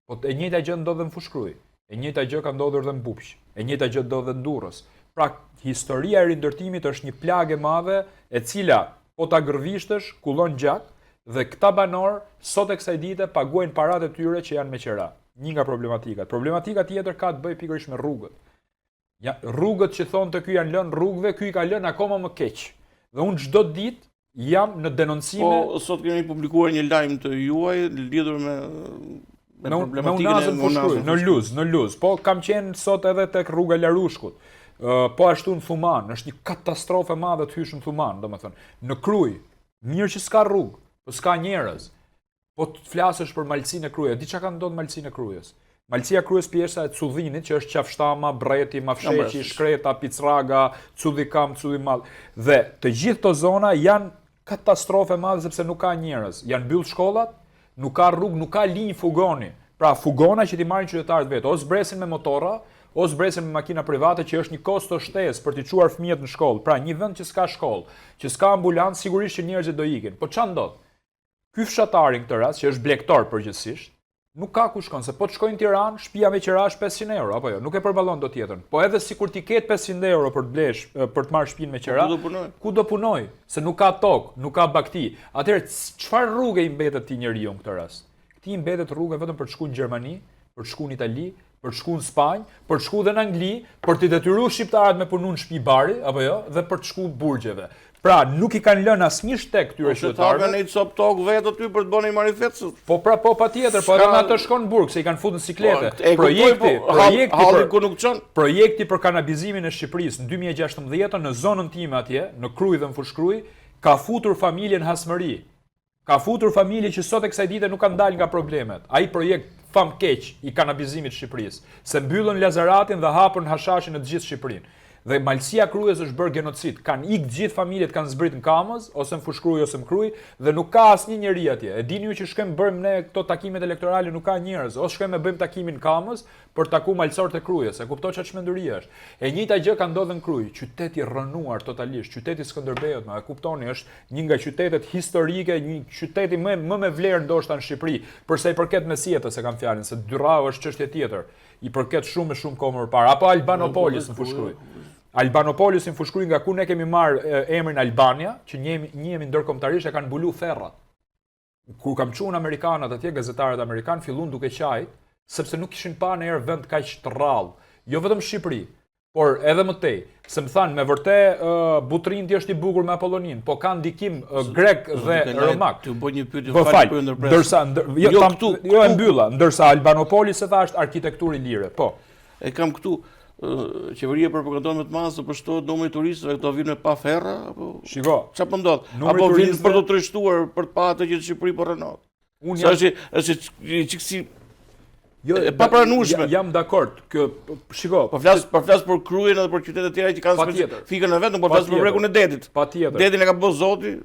Po e njëjta gjë ndodh në Fushkruj. E njëjta gjë ka ndodhur edhe në Bupq. E njëjta gjë ndodh edhe në Durrës. Pra, historia e rindërtimit është një plagë e madhe e cila po ta gërvishtësh, kullon gjak dhe këta banor sot e kësaj dite paguajnë paratë e tyre që janë me qera. Një nga problematikat. Problematika tjetër ka të bëjë pikërisht me rrugët. Ja, rrugët që thonë të ky janë lënë rrugëve, ky i ka lënë akoma më keq. Dhe unë çdo ditë jam në denoncime. Po, sot kemi publikuar një lajm të juaj lidhur me unazën fushkruj, në luz. Po kam qenë sot edhe tek rruga Larushkut. Po ashtu në Thuman, është një katastrofë e madhe të hysh në Thuman, domethënë. Në Kruj, mirë që s'ka rrugë, po s'ka njerëz. Po të flasësh për malësinë e Krujës, di çka ka ndodhur malësinë e Krujës. Malësia e Krujës pjesa e Cudhinit, që është Qafshtama, Breti, Mafsheqi, Shkreta, Picraga, Cudhikam, Cudhimall. Dhe të gjithë këto zona janë katastrofë e madhe sepse nuk ka njerëz. Janë mbyll shkollat, nuk ka rrugë, nuk ka linjë fugoni. Pra fugona që t'i marrin qytetarët vetë, ose zbresin me motora, ose zbresin me makina private, që është një kosto shtesë për t'i çuar fëmijët në shkollë. Pra një vend që s'ka shkollë, që s'ka ambulancë, sigurisht që njerëzit do ikin. Po ç'a ndodh? Ky fshatari në këtë rast, që është blegtor përgjithsisht, nuk ka ku shkon, se po të shkojnë në Tiranë, shtëpia me qira është 500 euro, apo jo, nuk e përballon dot tjetër. Po edhe sikur ti ket 500 euro për të blesh, për të marrë shtëpinë me qira, ku do punoj? Se nuk ka tokë, nuk ka bakti. Atëherë çfarë rrugë i mbetet ti njeriu në këtë rast? Ti i mbetet rrugë vetëm për të shkuar në Gjermani, për të shkuar në Itali, për të shkuar në Spanjë, për të shkuar në Angli, për të detyruar shqiptarët me punu në shtëpi bari, apo jo, dhe për të shkuar burgjeve. Pra, nuk i kanë lënë asnjë shtek këtyre qytetarëve. Kanë një cop tokë vetë aty për të bënë një marifet. Po pra, po patjetër, po edhe me ato shkon në burg, se i kanë futur në siklete. Projekti për kanabizimin e Shqipërisë në 2016 në zonën time atje, në Kruj dhe në Fushkruj, ka futur familjen Hasmëri. Ka futur familje që sot e kësaj dite nuk kanë dalë nga problemet. Ai projekt famkeq i kanabizimit të Shqipërisë, se mbyllën Lazaratin dhe hapën hashashin në të gjithë Shqipërinë. Dhe malësia Krujës është bërë genocid. Kanë ikë gjithë familjet, kanë zbrit në Kamës, ose në Fushkruj, ose në Kruj, dhe nuk ka asnjë njeri atje. E dini ju që shkojmë bëjmë ne këto takimet elektorale, nuk ka njerëz, ose shkojmë bëjmë takimin në Kamës për taku malësorët e Krujës. E kuptoj çfarë çmenduria është. E njëjta gjë ka ndodhur në Kruj, qyteti rrënuar totalisht, qyteti Skënderbeut, e kuptoni, është një nga qytetet historike, një qyteti më me vlerë ndoshta në Shqipëri, përsa i përket mesjetës e kam fjalën, se Dyrrau është çështje tjetër. I përket shumë kohë më parë, apo Albanopolis në Fushkruj. Albanopolis në Fushkruj, nga ku ne kemi marrë emrin Albania, që njihemi ndërkombëtarisht, e kanë mbulu therrat. Kur kam çuar amerikanët atje, gazetarët amerikanë fillun duke qajt, sepse nuk kishin pa në herë vend kaq të rrallë, jo vetëm Shqipëri, por edhe më tej, se më thanë me vërtet Butrinti është i bukur me Apollonin, po ka ndikim grek dhe romak. Të bëj një pyetje fal për ndërpres. Jo e mbylla, ndërsa Albanopolis e tha është arkitekturë lire. Po. E kam këtu qeveria propagandon me të madhe se përshtohet numri i turistëve, këto vinë pa ferra apo shiko, çfarë po ndodh? Apo vinë për të trishtuar për të pa atë që Shqipëri po rënohet. Unë është çiksi e papranueshme. Jam dakord. Shiko, po flas për Krujën edhe për qytete të tjera që kanë fikën e vet, nuk po flas për brekun e Detit. Patjetër. Detin e ka bërë Zoti.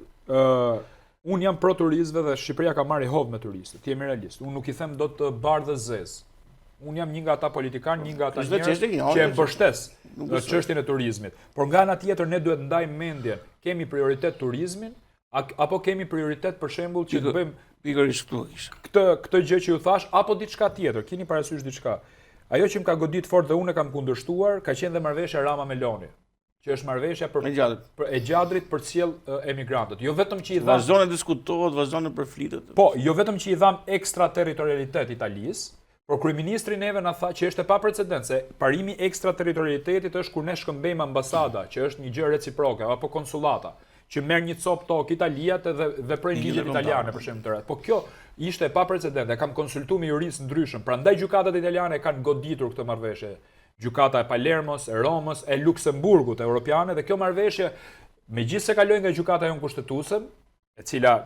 Unë jam pro turistëve dhe Shqipëria ka marrë hovë me turistët. Ti jemi realist. Unë nuk i them dot bardhë zez. Unë jam një nga ata politikanë, një nga ata njerëz që e mbështes çështjen e turizmit. Por nga ana tjetër ne duhet ndajmë mendjen, kemi prioritet turizmin apo kemi prioritet për shembull që të bëjmë pikërisht këtu kisha. Këtë gjë që ju thash apo diçka tjetër, keni parasysh diçka. Ajo që më ka godit fort dhe unë e kam kundërshtuar, ka qenë dhe marrëveshja Rama Meloni, që është marrëveshja për e Gjadrit për të sjell emigrantët. Jo vetëm që i dham vazhdon të diskutohet, vazhdon të përflitet. Po, jo vetëm që i dham ekstraterritorialitet Italisë, por kryeministri neve na tha që është e paprecedent se parimi ekstraterritorialitetit është kur ne shkëmbejmë ambasada, që është një gjë reciproke, apo konsullata, që merr një cop tokë Italiat dhe veprojnë ligjet italiane për shembull të rat. Po kjo ishte e paprecedent. Kam konsultuar me juristë ndryshëm. Prandaj gjykatat italiane kanë goditur këtë marrëveshje. Gjykata e Palermos, e Romës, e Luksemburgut, e europiane, dhe kjo marrëveshje, megjithëse kaloi nga gjykata jonë kushtetuese, e cila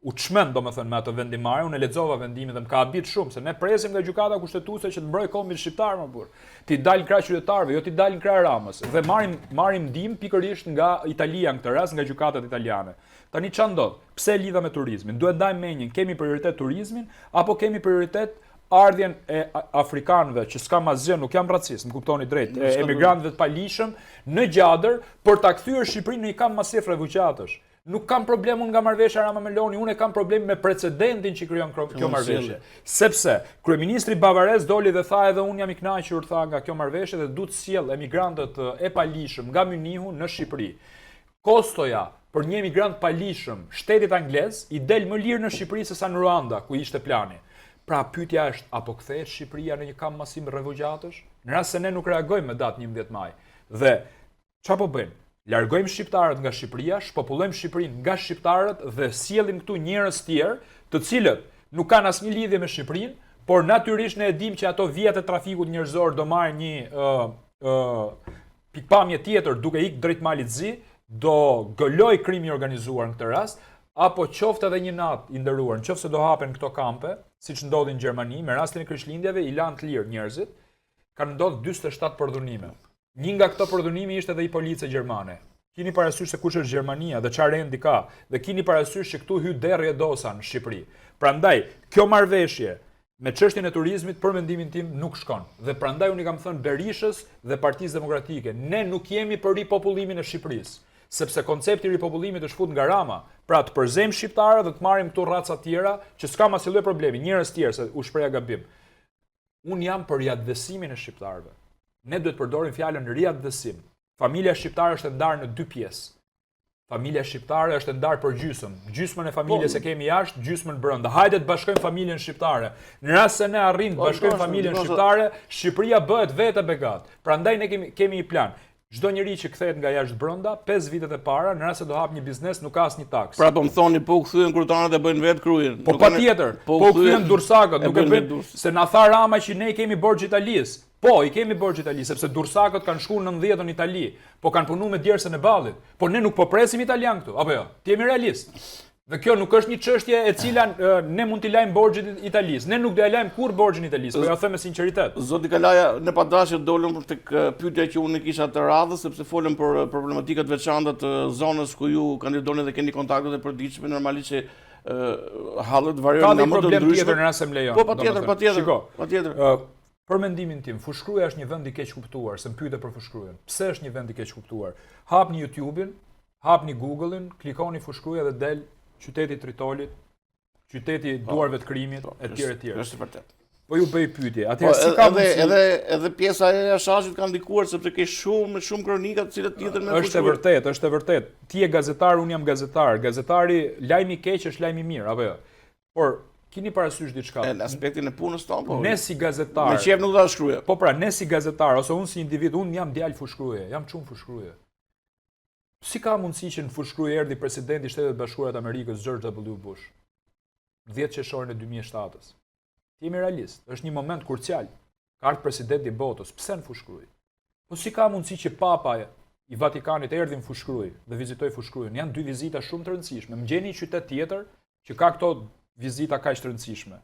u çmend domethënë me atë vendimare, unë lexova vendimin dhe më ka habit shumë se ne presim nga gjykata kushtetuese që të mbrojë kombin shqiptar më burr. Ti dalin krah qytetarëve, jo ti dalin krah Ramës. Dhe marrim ndihmë pikërisht nga Italia në këtë rast, nga gjykatat italiane. Tani ç'a ndodh? Pse lidha me turizmin? Duhet ndajmë mendjen, kemi prioritet turizmin apo kemi prioritet ardhjen e afrikanëve që s'kam asgjë, nuk jam racist, më kuptoni drejt, emigrantëve të palishëm në Gjadër për ta kthyer Shqipërinë në një kamp masiv refugjatësh. Nuk kam problem unë nga marrëveshja Rama Meloni, unë kam problem me precedentin që krijon kjo marrëveshje. Sepse kryeministri bavarez doli dhe tha edhe unë jam i kënaqur tha nga kjo marrëveshje dhe du të sjell emigrantët e palishëm nga Mynihu në Shqipëri. Kostoja për një emigrant palishëm shtetit anglez i del më lirë në Shqipëri se sa në Ruanda, ku ishte plani. Pra pyetja është, apo kthehet Shqipëria në një kamp masiv refugjatësh? Në rast se ne nuk reagojmë me datë 11 maj. Dhe çfarë po bëjmë? Largojmë shqiptarët nga Shqipëria, shpopullojmë Shqipërinë nga shqiptarët dhe sjellim këtu njerëz tjerë, të cilët nuk kanë asnjë lidhje me Shqipërinë, por natyrisht ne e dimë që ato vjet e trafikut njerëzor do marrin një pikpamje tjetër duke ikë drejt Malit të Zi, do gëloj krimi organizuar në këtë rast, apo qoftë edhe një natë i nderuar, nëse do hapen këto kampe, siç ndodhi në Gjermani, me rastin e Krishtlindjeve i lanë të lirë njerëzit, kanë ndodhur 47 përdhunime. Një nga këto përdhunime ishte edhe i policë gjermane. Kini parasysh se kush është Gjermania dhe çfarë rendi ka, dhe kini parasysh se këtu hy derri e dosa në Shqipëri. Prandaj, kjo marrëveshje me çështjen e turizmit për mendimin tim nuk shkon. Dhe prandaj unë i kam thënë Berishës dhe Partisë Demokratike, ne nuk jemi për ripopullimin e Shqipërisë, sepse koncepti i ripopullimit është fut nga Rama. Pra të përzejmë shqiptarët dhe të marrim këtu raca tjera që s'kam asnjë lloj problemi, njerëz tjerë se u shpreha gabim. Unë jam për riatvesimin e shqiptarëve. Ne duhet përdorim fjalën riatvesim. Familja shqiptare është e ndarë në dy pjesë. Familja shqiptare është e ndarë për gjysmë. Gjysmën e familjes e kemi jashtë, gjysmën brenda. Hajde të bashkojmë familjen shqiptare. Në rast se ne arrim të bashkojmë familjen shqiptare, Shqipëria bëhet vetë begat. Prandaj ne kemi një plan. Çdo njeri që kthehet nga jashtë brenda, 5 vitet e para, në rast se do hap një biznes, nuk ka asnjë taks. Pra po më thoni po u kthyen kryetarët e bëjnë vetë kryen. Po patjetër, po u kthyen dursakët, nuk e bëjnë se na tha Rama që ne i kemi borxh Italisë. Po, i kemi borxh Italisë sepse dursakët kanë shkuar në 90-ën në Itali, po kanë punuar me djersën e ballit. Po ne nuk po presim italian këtu, apo jo? Ti jemi realist. Dhe kjo nuk është një çështje e cila ne mund t'i lajmë borxhin Italisë. Ne nuk do ja lajmë kurrë borxhin Italisë, po ja them me sinqeritet. Zoti Kalaja, në padashje dolëm tek pyetja që unë kisha të radhës, sepse folëm për problematikat veçanta të zonës ku ju kandidoni dhe keni kontaktet e përditshme, normalisht që hallet variojnë nga më të ndryshme. Ka problem tjetër në rast se më lejon. Po patjetër. Për mendimin tim, Fushkruja është një vend i keq kuptuar, se më pyete për Fushkrujën. Pse është një vend i keq kuptuar? Hapni YouTube-in, hapni Google-in, klikoni Fushkruja dhe del qyteti i Tritolit, qyteti i duarve të krimit, etj. Është vërtet. Po ju bëj pyetje. Atëherë si ka mundësi? Edhe pjesa e jashashit ka ndikuar sepse ke shumë kronika të cilat lidhen me Fushkruaj. Është e vërtet. Ti je gazetar, unë jam gazetar. Gazetari, lajmi i keq është lajmi i mirë, apo jo? Por keni parasysh diçka? Në aspektin e punës tonë, po. Ne si gazetar. Me qef nuk do ta shkruaj. Po pra, ne si gazetar ose unë si individ, unë jam djalë Fushkruaje, jam çun Fushkruaje. Si ka mundësi që në Fushkruaj erdhi presidenti i Shtetit Bashkuar të Amerikës George W. Bush 10 qershorin e 2007-s? Ti jemi realist, është një moment krucial. Ka ardhur presidenti i botës, pse në Fushkruaj? Po si ka mundësi që Papa i Vatikanit erdhi në Fushkruaj dhe vizitoi Fushkruajin? Janë dy vizita shumë të rëndësishme. Më gjeni një qytet tjetër që ka këto vizita kaq të rëndësishme.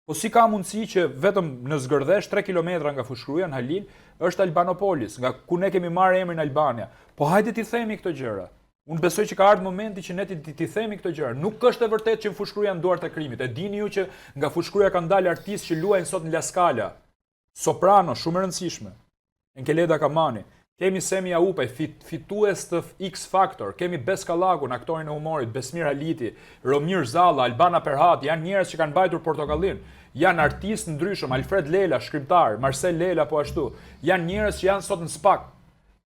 Po si ka mundësi që vetëm në Zgërdesh 3 kilometra nga Fushkruja në Halil është Albanopolis, nga ku ne kemi marrë emrin Albania. Po hajde t'i themi këto gjëra. Unë besoj që ka ardhur momenti që ne t'i themi këto gjëra. Nuk është e vërtetë që në Fushkruja janë duart e krimit. E dini ju që nga Fushkruja kanë dalë artistë që luajnë sot në La Scala. Soprano, shumë e rëndësishme. Enkeleda Kamani. Kemi Semi Aupaj, fitues të X Factor, kemi Beskallagun, aktorin e humorit, Besmir Haliti, Romir Zalla, Albana Perhat, janë njerëz që kanë mbajtur portokallin. Janë artistë ndryshëm, Alfred Lela, shkrimtar, Marcel Lela po ashtu. Janë njerëz që janë sot në SPAK.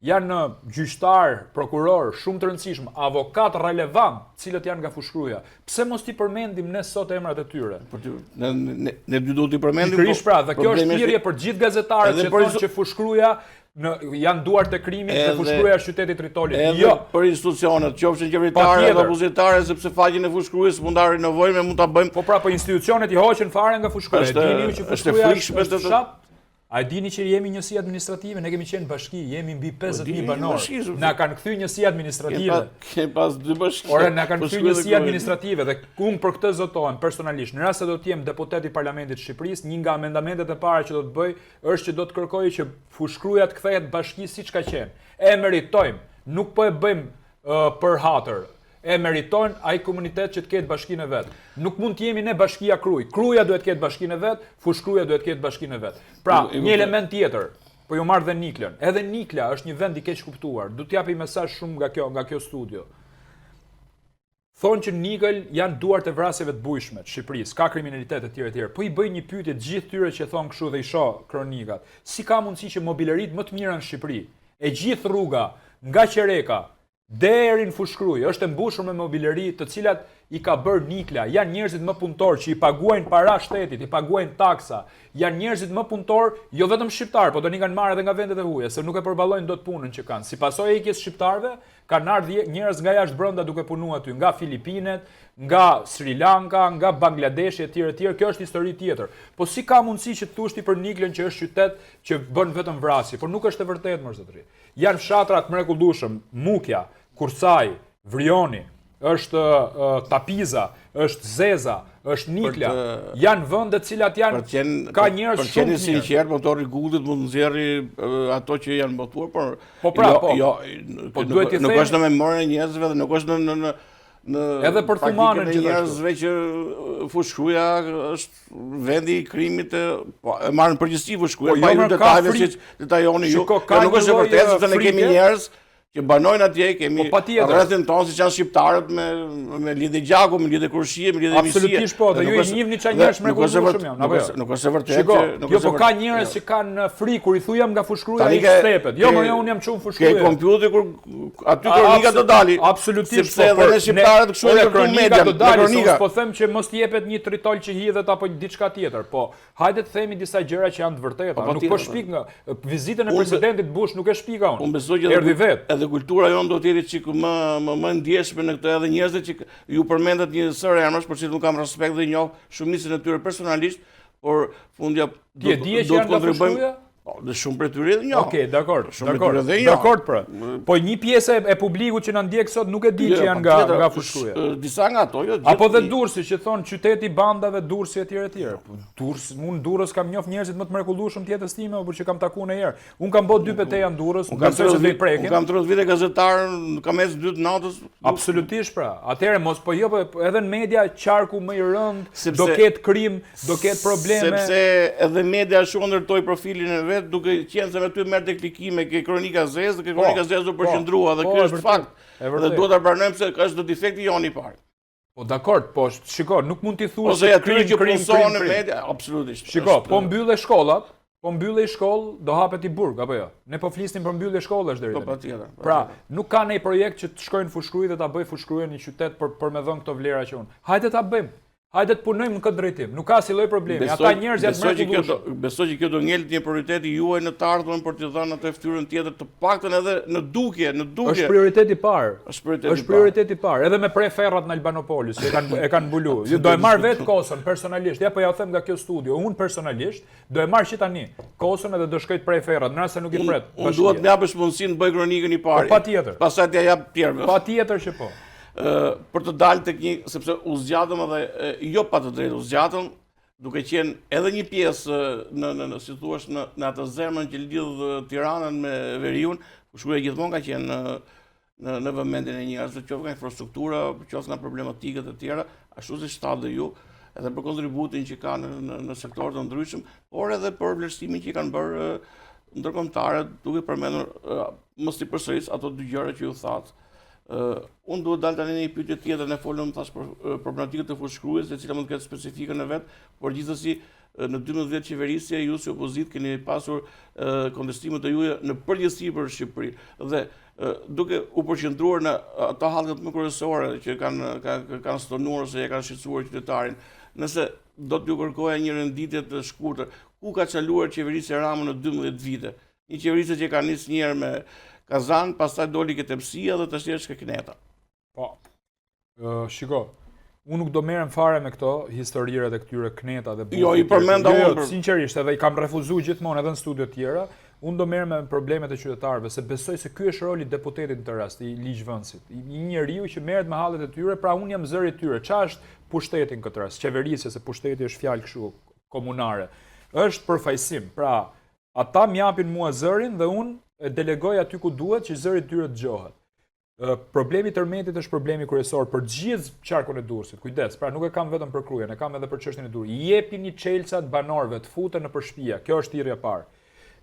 Janë gjyqtar, prokuror, shumë të rëndësishëm, avokat relevant, cilët janë nga Fushkruja. Pse mos t'i përmendim ne sot emrat e tyre? Ne dy duhet t'i përmendim. Pikërisht pra, dhe kjo është thirrje për gjithë gazetarët që thonë që Fushkruja janë duart e krimit dhe Fushkruja është qyteti i Tritolit. Jo, për institucionet, qofshin qeveritare apo opozitare, sepse faqen e Fushkrujës mund ta rinovojmë, mund ta bëjmë. Po pra, po institucionet i hoqën fare nga Fushkruja. Dini ju që Fushkruja është fshat? A dini që jemi njësi administrative, ne kemi qenë bashki, jemi mbi 50.000 banorë. Na kanë kthy njësi administrative. Kemi pas 2 bashki. Ora na kanë kthy njësi administrative dhe unë për këtë zotohem personalisht. Në rast se do të jem deputet i Parlamentit të Shqipërisë, një nga amendamentet e para që do të bëj është që do të kërkoj që Fushkruja të kthehet bashki siç ka qenë. E meritojmë, nuk po e bëjmë për hatër. E meritojnë ai komunitet që të ketë bashkinë e vet. Nuk mund të jemi ne bashkia Kruj. Kruja duhet të ketë bashkinë e vet, Fushkruja duhet të ketë bashkinë e vet. Pra, një element tjetër, po ju marr dhe Niklën. Edhe Nikla është një vend i keq kuptuar. Do t'japi mesazh shumë nga kjo studio. Thonë që Nikël janë duart e vrasjeve të bujshme të Shqipërisë, ka kriminalitet e tjerë. Po i bëj një pyetje të gjithë tyre që thonë kështu dhe i shoh kronikat. Si ka mundësi që mobilerit më të mira në Shqipëri, e gjithë rruga nga Qereka deri në Fushkruj është e mbushur me mobileri të cilat i ka bërë Nikla, janë njerëzit më punëtor që i paguajnë para shtetit, i paguajnë taksa, janë njerëzit më punëtor, jo vetëm shqiptar, po tani kanë marrë edhe nga vendet e huaja, se nuk e përballojnë dot punën që kanë. Si pasojë e ikjes shqiptarëve, kanë ardhur njerëz nga jashtë brenda duke punuar aty, nga Filipinet, nga Sri Lanka, nga Bangladeshi etj. Kjo është histori tjetër. Po si ka mundësi që të thushti për Niklën që është qytet që bën vetëm vrasje, por nuk është e vërtetë më zotëri. Janë fshatra të mrekullueshëm, Mukja, Kursaj, Vrioni, është Tapiza, është Zeza, është Nikla. Janë vende të cilat janë ka njerëz shumë. Për qenë sinqert, motori Gullit mund të nxjerrë ato që janë botuar, por nuk është në memorien e njerëzve dhe nuk është në edhe për Thumanën njerëzve që Fushkruja është vendi i krimit e marrën përgjithësi Fushkruja, pa ju detajve si detajoni ju, nuk është e vërtetë sepse ne kemi njerëz që banojnë atje, kemi rrethin tonë si janë shqiptarët me lidhje gjaku, me lidhje krushie, me lidhje misie. Absolutisht po, dhe ju i njihni çfarë njerëz mrekullueshëm janë. Nuk është e vërtetë. Jo, po ka njerëz që kanë frikë kur i thu jam nga Fushkruja i strepet. Jo, unë jam çum Fushkruja. Ke kompjuter kur aty kronika do dali. Absolutisht sepse edhe ne shqiptarët kështu në kronika do dali. Po them që mos jepet një tritol që hidhet apo diçka tjetër, po hajde të themi disa gjëra që janë të vërteta. Nuk po shpik nga vizitën e presidentit Bush, nuk e shpika unë. Unë besoj që erdhi vetë. Edhe kultura jonë do të jetë çik më ndjeshme në këtë, edhe njerëzit që ju përmendet një sër emrash, por që nuk kam respekt dhe njoh shumicën e tyre personalisht, por fundja do të kontribuojmë. Dhe shumë për tyre edhe njoh. Okej, dakord pra. Po një pjesë e publikut që na ndjek sot nuk e di që janë nga Fushkruja. Disa nga ato, jo. Apo dhe Durrësi që thon qyteti bandave, Durrësi etj. Unë Durrës kam njoh njerëzit më të mrekullueshëm tjetës time, por që kam takuar një herë. Unë kam bërë 2 peteja në Durrës, unë kam 30 vite gazetar, kam ecë 2 natës. Absolutisht pra. Atëherë mos po jo edhe në media qarku më i rënd, do ketë krim, do ketë probleme. Sepse edhe media shumë ndërtoi profilin e vet duke qenë se me ty merr deklikime ke kronika Zezë, dhe ke kronika Zezë u përqendrua dhe ky është fakt. Dhe duhet ta pranojmë se është defekti jon i parë. Po dakord, po shiko, nuk mund t'i thuash se aty që punson në media, absolutisht. Shiko, po mbyllë shkollat, po mbyllë shkollë, do hapet i burg apo jo? Ne po flisnim për mbyllje shkollash deri tani. Po patjetër. Pra, nuk ka ndonjë projekt që të shkojnë në Fushkruj dhe ta bëj Fushkrujën një qytet për me dhënë këto vlera që unë. Hajde ta bëjmë. Hajde të punojmë në këtë drejtim. Nuk ka asnjë problemi. Ata njerëz janë mrekullueshëm. Besoj që kjo do ngjelet një prioriteti juaj në të ardhmen për t'i dhënë atë fytyrën tjetër të paktën edhe në dukje. Është prioriteti i parë. Është prioriteti i parë. Edhe me preferrat në Albanopolis që e kanë mbulu. Do e marr vetë Kosovën personalisht. Ja po ja u them nga kjo studio. Unë personalisht do e marr që tani Kosovën edhe do shkoj të preferrat, nëse nuk i pret. Unë duhet të japësh mundësinë të bëj kronikën i parë. Patjetër. Pastaj t'ia jap tjerëve. Patjetër që po. Për të dalë tek një, sepse u zgjatëm edhe jo pa të drejtë u zgjatëm, duke qenë edhe një pjesë në si thuash në atë zemrën që lidh Tiranën me Veriun, Fushkruja gjithmonë ka qenë në vëmendjen e njerëzve, qoftë nga infrastruktura, qoftë nga problematikat e tjera, ashtu si shtat dhe ju, edhe për kontributin që kanë në sektorë të ndryshëm, por edhe për vlerësimin që kanë bërë ndërkombëtare, duke përmendur mos i përsëris ato 2 gjëra që ju thatë. Unë duhet dalë tani në një pyetje tjetër, ne folëm thash për problematikën e Fushkrujës, e cila mund të ketë specifikën e vet, por gjithsesi në 12 vjet qeverisje ju si opozitë keni pasur kontestimet e juaja në përgjithësi për Shqipërinë dhe duke u përqendruar në ato hallkat më kryesore që kanë stonuar ose e kanë shqetësuar qytetarin. Nëse do t'ju kërkoja një renditje të shkurtër, ku ka çaluar qeverisja Rama në 12 vite? Një qeverisje që ka nisë një herë me Kazan, pastaj doli ke Tepsia dhe tash është ke Kneta. Po. Shiko, unë nuk do merrem fare me këto historirat e këtyre Kneta dhe Jo, i përmenda unë. Sinqerisht, edhe i kam refuzuar gjithmonë edhe në studio të tjera. Unë do merrem me problemet e qytetarëve, se besoj se ky është roli i deputetit në të rast, i ligjvënësit. Një njeriu që merret me hallet e tyre, pra unë jam zëri i tyre. Çfarë është pushteti në këtë rast? Qeverisja, se pushteti është fjalë kështu komunare. Është përfaqësim. Pra, ata m'japin mua zërin dhe unë e delegoj aty ku duhet që zëri i tyre dëgjohet. Problemi i tërmetit është problemi kryesor për gjithë qarkun e Durrësit. Kujdes, pra nuk e kam vetëm për Krujën, e kam edhe për çështjen e Durrësit. Jepini çelçat banorëve të futen nëpër shtëpia. Kjo është thirrja e parë.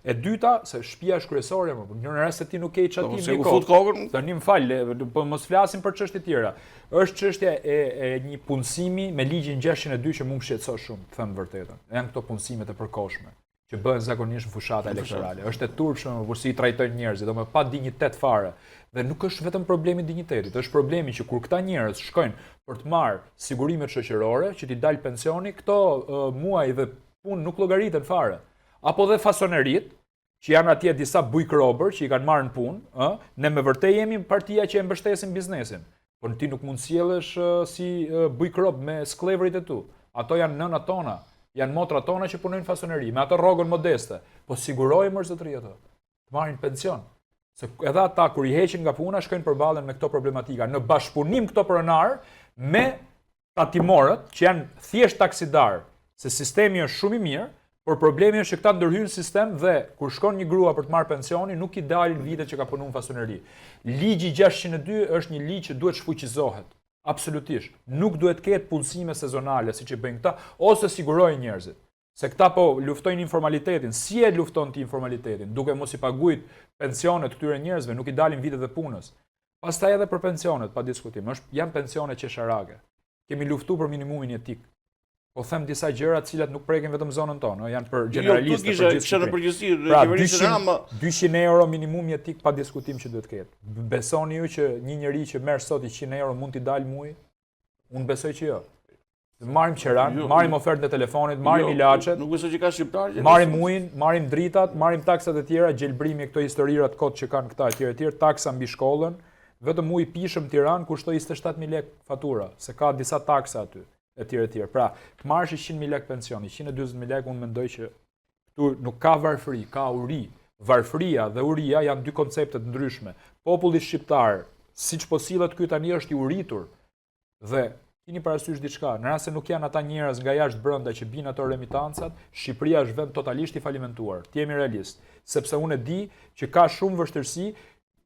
E dyta, se shtëpia është kryesore, në rast se ti nuk ke çatim në kokë. Tani më fal, po mos flasim për çështje tjera. Është çështja e një punësimi me ligjin 602 që më shqetëson shumë, të them vërtetën. Janë këto punësimet e përkohshme. që bëhen zakonisht në fushata elektorale. Është e turpshme kur si i trajtojnë njerëzit, domethënë pa dinjitet fare. Dhe nuk është vetëm problemi i dinjitetit, është problemi që kur këta njerëz shkojnë për të marrë sigurimet shoqërore, që t'i dalë pensioni, këto muaj dhe punë nuk llogariten fare. Apo dhe fasonerit, që janë atje disa bujkrobër që i kanë marrë në punë, ne me vërtet jemi partia që e mbështesin biznesin. Por ti nuk mund sjellësh si bujkrob me sklevrit e tu. Ato janë nënat tona, janë motrat tona që punojnë fasoneri, me ato rrogën modeste. Po sigurojmë zotëri ato, të marrin pension. Se edhe ata kur i heqin nga puna shkojnë përballen me këto problematika në bashkëpunim këto pronar me tatimorët që janë thjesht taksidar, se sistemi është shumë i mirë, por problemi është që këta ndërhyjnë sistem dhe kur shkon një grua për të marrë pensioni, nuk i dalin vitet që ka punuar në fasoneri. Ligji 602 është një ligj që duhet shfuqizohet. Absolutisht. Nuk duhet ketë punësime sezonale siç i bëjnë këta ose sigurojnë njerëzit. Se këta po luftojnë informalitetin, si e lufton ti informalitetin, duke mos i paguajt pensionet këtyre njerëzve, nuk i dalin vitet e punës. Pastaj edhe për pensionet, pa diskutim, janë pensione qesharake. Kemi luftuar për minimumin jetik. Po them disa gjëra të cilat nuk prekin vetëm zonën tonë, janë për generalistë, për gjithë. Pra, 200 euro minimum jetik pa diskutim që duhet ketë. Besoni ju që një njeri që merr sot 100 euro mund t'i dalë muaj? Unë besoj që jo. Marrim qeran, marrim ofertën e telefonit, marrim ilaçet. Nuk besoj që ka shqiptar. Marrim ujin, marrim dritat, marrim taksat e tjera, gjelbrimi këto historirat kot që kanë këta etj, taksa mbi shkollën. Vetëm uji pishëm në Tiranë kushtoi 27.000 lekë fatura, se ka disa taksa aty. Etj. Pra, të marrësh 100.000 lekë pension, 140.000 lekë, unë mendoj që këtu nuk ka varfëri, ka uri. Varfëria dhe uria janë dy koncepte të ndryshme. Populli shqiptar, siç po sillet ky tani, është i uritur. Dhe keni parasysh diçka, në rast se nuk janë ata njerëz nga jashtë brenda që bin ato remitancat, Shqipëria është vend totalisht i falimentuar. Ti jemi realist, sepse unë e di që ka shumë vështirësi.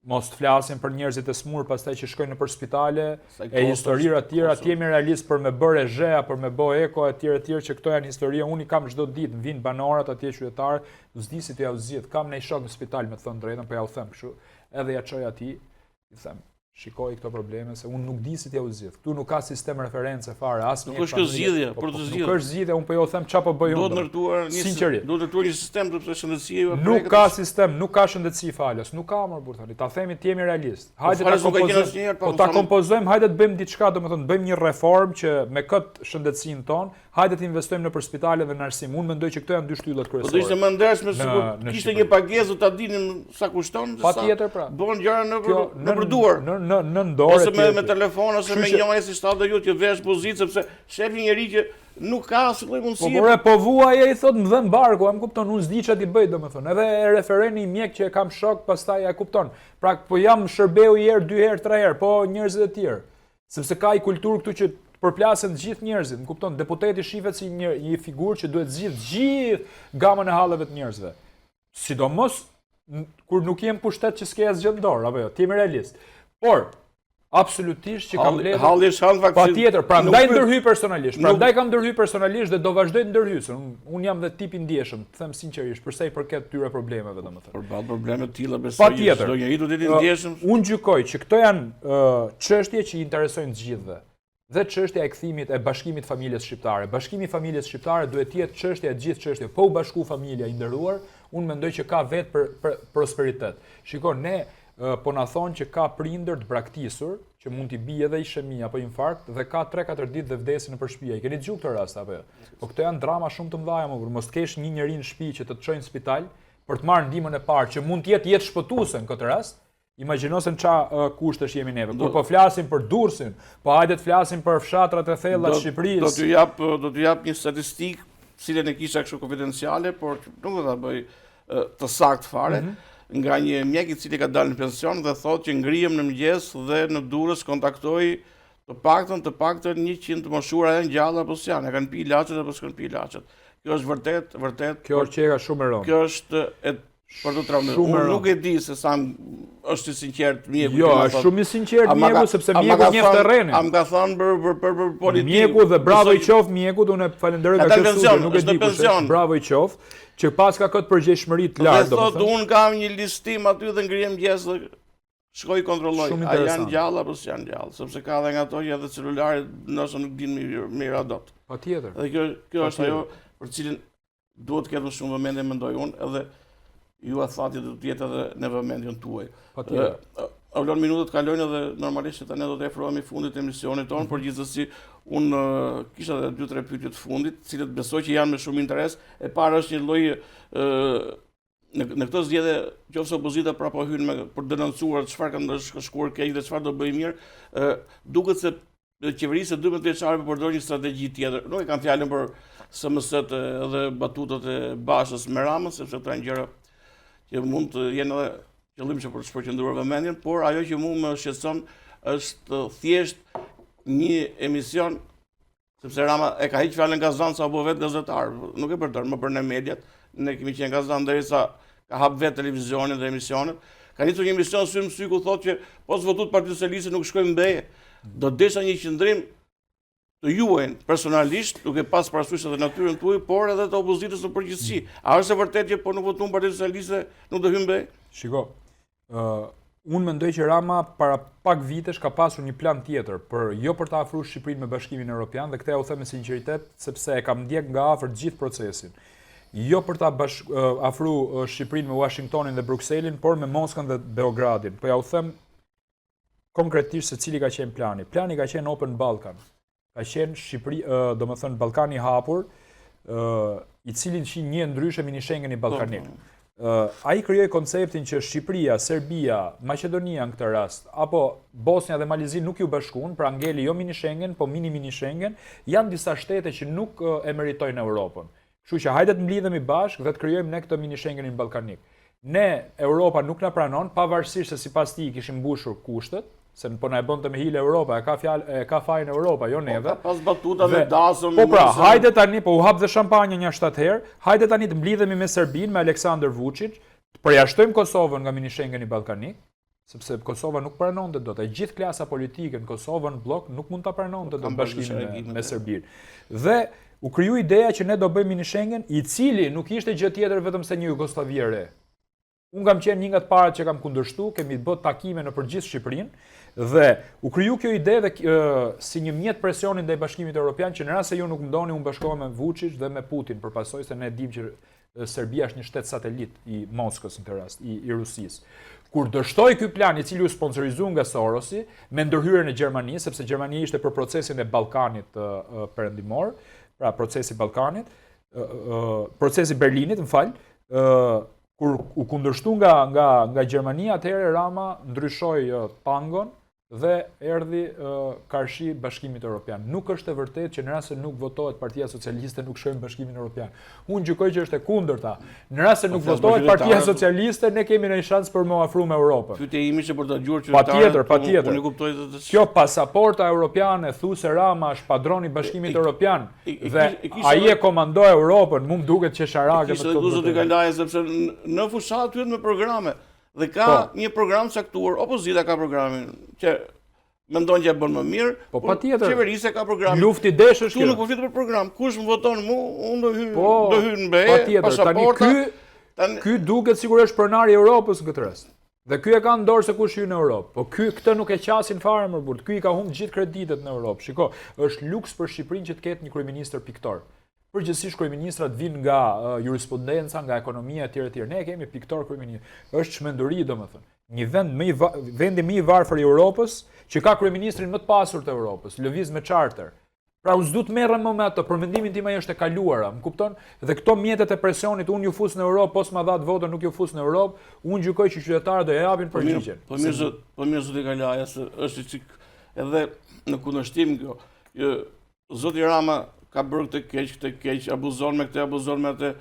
Mos të flasim për njerëzit e smur pastaj që shkojnë nëpër spitale, e historira të tjera, ti jemi realist për me bërë zhea, për me bë eko etj që këto janë historia. Unë kam çdo ditë, më vinë banorët atje qytetarë, s'di si t'ja u zgjidh. Kam një shok në spital me të thënë drejtën, po ja u them kështu, edhe ja çoj atij, i them, shikoj këto probleme se unë nuk di si t'ja u zgjidh. Këtu nuk ka sistem referencë fare, as nuk është zgjidhje, për të zgjidhur. Nuk është zgjidhje, unë po ju them çfarë po bëj unë. Duhet ndërtuar një sistem sepse shëndetësia nuk ka sistem, nuk ka shëndetësi falas, nuk ka më burr thoni. Ta themi ti jemi realist. Hajde ta kompozojmë, po ta kompozojmë, hajde të bëjmë diçka, domethënë bëjmë një reformë që me këtë shëndetësinë tonë, hajde të investojmë nëpër spitale dhe në arsim. Unë mendoj që këto janë dy shtyllat kryesore. Po do ishte më ndershme sikur kishte një pagesë ta dinim sa kushton, patjetër pra. Bën gjëra nëpër duar. Në dorë ose me telefon ose me një SMS i shtatë ju që vesh pozitë sepse shefi njëri që nuk ka asnjë lloj mundësie. Po vuaja i thot më dhën barku, më kupton, unë s'di ç'a ti bëj domethënë. Edhe e refereni mjek që e kam shok, pastaj e kupton. Pra po jam shërbeu një herë, 2 herë, 3 herë, po njerëzit e tjerë. Sepse ka i kulturë këtu që përplasen të gjithë njerëzit, më kupton, deputeti shihet si një figurë që duhet zgjidh gjithë gamën e halleve të njerëzve. Sidomos kur nuk jem pushtet që s'ke asgjë në dorë, apo jo, ti je realist. Por absolutisht që kam bledhur. Halli është hall vaksin. Patjetër, prandaj ndërhyj personalisht. Prandaj kam ndërhyj personalisht dhe do vazhdoj të ndërhyj. Unë jam dhe tip i ndjeshëm, të them sinqerisht, për sa i përket këtyre problemeve, domethënë. Përballë probleme të tilla besoj çdo njeri duhet të jetë i ndjeshëm. Unë gjykoj që këto janë çështje që i interesojnë të gjithëve. Dhe çështja e kthimit e bashkimit familjes shqiptare. Bashkimi i familjes shqiptare duhet të jetë çështja e gjithë çështjeve. Po u bashku familja i nderuar, unë mendoj që ka vetë për prosperitet. Shikoj, ne po na thonë që ka prindër të braktisur, që mund t'i bie edhe ishemi apo infarkt dhe ka 3-4 ditë dhe vdesin nëpër shtëpi. I keni dëgjuar këtë rast apo jo? Po këto janë drama shumë të mëdha, më mos të kesh një njerëz në shtëpi që të çojnë në spital për të marrë ndihmën e parë që mund të jetë shpëtuese në këtë rast. Imagjinosen ç'a kushtesh jemi neve. Kur po flasim për Durrësin, po hajde të flasim për fshatrat e thella të Shqipërisë. Do t'ju jap një statistikë, cilën e kisha kështu konfidenciale, por nuk do ta bëj të saktë fare. Nga një mjek i cili ka dalë në pension dhe thotë që ngrihem në mëngjes dhe në Durrës kontaktoi të paktën 100 të moshuara janë gjalla apo s'janë, e kanë pi ilaçet apo s'kan pi ilaçet. Kjo është vërtet. Kjo është çeka shumë e rëndë. Kjo është për të traumë. Unë nuk e di se sa është i sinqert mjeku. Jo, është shumë i sinqert mjeku sepse mjeku njeh terrenin. Am ka thënë për politikë. Mjeku dhe bravo i qoftë mjekut, unë falenderoj nga kjo studio, nuk e di kush është. Bravo i qoftë që pas ka këtë përgjegjshmëri të lartë domethënë. Thotë unë kam një listim aty dhe ngrihem mëngjes dhe shkoj kontrolloj. A janë gjallë apo s'janë gjallë, sepse ka edhe nga ato që edhe celularit nëse nuk din mirë adot. Patjetër. Dhe kjo është ajo për cilën duhet të ketë shumë vëmendje, mendoj unë, edhe ju thati do të jetë edhe në vëmendjen tuaj. Avlon minutët kalojnë dhe normalisht që tani do të afrohemi fundit të emisionit tonë, por gjithsesi unë kisha edhe 2-3 pyetje të fundit, të cilët besoj që janë me shumë interes. E para është një lloj në këtë zgjedhje, qofse opozita prapo hyn për denoncuar çfarë ka shkuar keq dhe çfarë do bëj mirë, duket se qeverisja 12 vjeçare përdor një strategji tjetër. Nuk e kam fjalën për SMS-t edhe batutat e Bashës me Ramën, sepse këto janë gjëra që mund të jenë edhe qëllim që për të përqendruar vëmendjen, por ajo që mua më shqetëson është thjesht një emision, sepse Rama e ka heq fjalën gazdan sa apo vetë gazetar, nuk e përdor më për në mediat, ne kemi qenë gazdan derisa ka hap vetë televizionin dhe emisionet. Ka nisur një emision sy më sy ku thotë që po s'votut Partia Socialiste nuk shkojmë mbeje. Do desha një qëndrim të juajnë personalisht, duke pas parasysh edhe natyrën tuaj, por edhe të opozitës në përgjithësi. A është e vërtetë që po nuk votuan Partia Socialiste nuk do hyjmë mbeje? Shiko, unë mendoj që Rama para pak vitesh ka pasur një plan tjetër, jo për të afruar Shqipërinë me Bashkimin Evropian, dhe këtë ja u them me sinqeritet, sepse e kam ndjek nga afër gjithë procesin. Jo për ta afruar Shqipërinë me Washingtonin dhe Brukselin, por me Moskën dhe Beogradin. Po ja u them konkretisht se cili ka qenë plani. Plani ka qenë Open Balkan. Ka qenë Shqipëri, domethënë Ballkani i hapur, i cili një ndryshe mini Schengeni ballkanik. Ai krijoi konceptin që Shqipëria, Serbia, Maqedonia në këtë rast, apo Bosnia dhe Malizi nuk ju bashkuan, pra ngeli jo mini Schengen, po mini Schengen, janë disa shtete që nuk e meritojnë Europën. Kështu që hajde të mblidhemi bashkë dhe të krijojmë ne këtë mini Schengenin ballkanik. Ne, Europa nuk na pranon, pavarësisht se sipas tij kishim mbushur kushtet, se po na e bënte me hile Europa, e ka fajin Europa, jo neve. Pas batuta me dasëm. Po pra, hajde tani, po u hap dhe shampanja një 7 herë, hajde tani të mblidhemi me Serbinë, me Aleksandar Vučić, të përjashtojmë Kosovën nga mini Schengeni ballkanik, sepse Kosova nuk pranonte dot. E gjithë klasa politike në Kosovën blok nuk mund ta pranonte dot bashkimin me Serbinë. Dhe u kriju ideja që ne do bëjmë mini Schengen, i cili nuk ishte gjë tjetër vetëm se një Jugosllavi e re. Unë kam qenë një nga të parat që kam kundërshtu, kemi bërë takime në përgjithë Shqipërinë, dhe u kriju kjo ide dhe si një mjet presionin ndaj Bashkimit Evropian, që në rast se ju nuk më doni, unë bashkohem me Vučić dhe me Putin, përpasoj se ne dim që Serbia është një shtet satelit i Moskës në këtë rast, i Rusisë. Kur dështoi ky plan, i cili u sponsorizuar nga Sorosi, me ndërhyrjen e Gjermanisë, sepse Gjermania ishte për procesin e Ballkanit perëndimor, pra procesi Ballkanit, procesi Berlinit, më fal, kur u kundërshtu nga Gjermania, atëherë Rama ndryshoi tangon dhe erdhi karshi Bashkimit Evropian. Nuk është e vërtetë që në rast se nuk votohet Partia Socialiste nuk shkojmë në Bashkimin Evropian. Unë gjykoj që është e kundërta. Në rast se nuk votohet Partia Socialiste, ne kemi një shans për më afru me Europën. Pyetja ime është për ta dëgjuar qytetarët. Patjetër. Unë kuptoj se kjo pasaporta europiane thu se Rama është padroni i Bashkimit Evropian dhe ai e komandoi Europën, mu më duket që sharake me këtë. Sepse në fushat hyn me programe. Dhe ka një program caktuar, opozita ka programin që mendon që e bën më mirë, por qeverisja ka programin. Lufti desh është kjo. Nuk po flet për program. Kush më voton mua, unë do hy në mbeje. Pasaporta. Ky duket sigurisht pronari i Europës në këtë rast. Dhe ky e ka në dorë se kush hyn në Europë. Po këtë nuk e qasin fare më burr. Ky i ka humbur gjithë kreditet në Europë. Shiko, është luks për Shqipërinë që të ketë një kryeministër piktor. Përgjithsisht kryeministrat vinë nga jurisprudenca, nga ekonomia etj. Ne kemi piktor kryeministër. Është çmenduri domethënë. Një vendi më i varfër i Europës që ka kryeministrin më të pasur të Europës, lëviz me charter. Pra u s'du të merrem më me atë, për mendimin tim ajo është e kaluara, më kupton? Dhe këto mjetet e presionit, unë ju fus në Europë, pos ma dhat votën, nuk ju fus në Europë, unë gjykoj që qytetarët do japin përgjigjen. Po mirë zoti Kalaja, se është çik edhe në kundërshtim kjo. Zoti Rama ka bërë këtë keq, abuzon me këtë, abuzon me atë.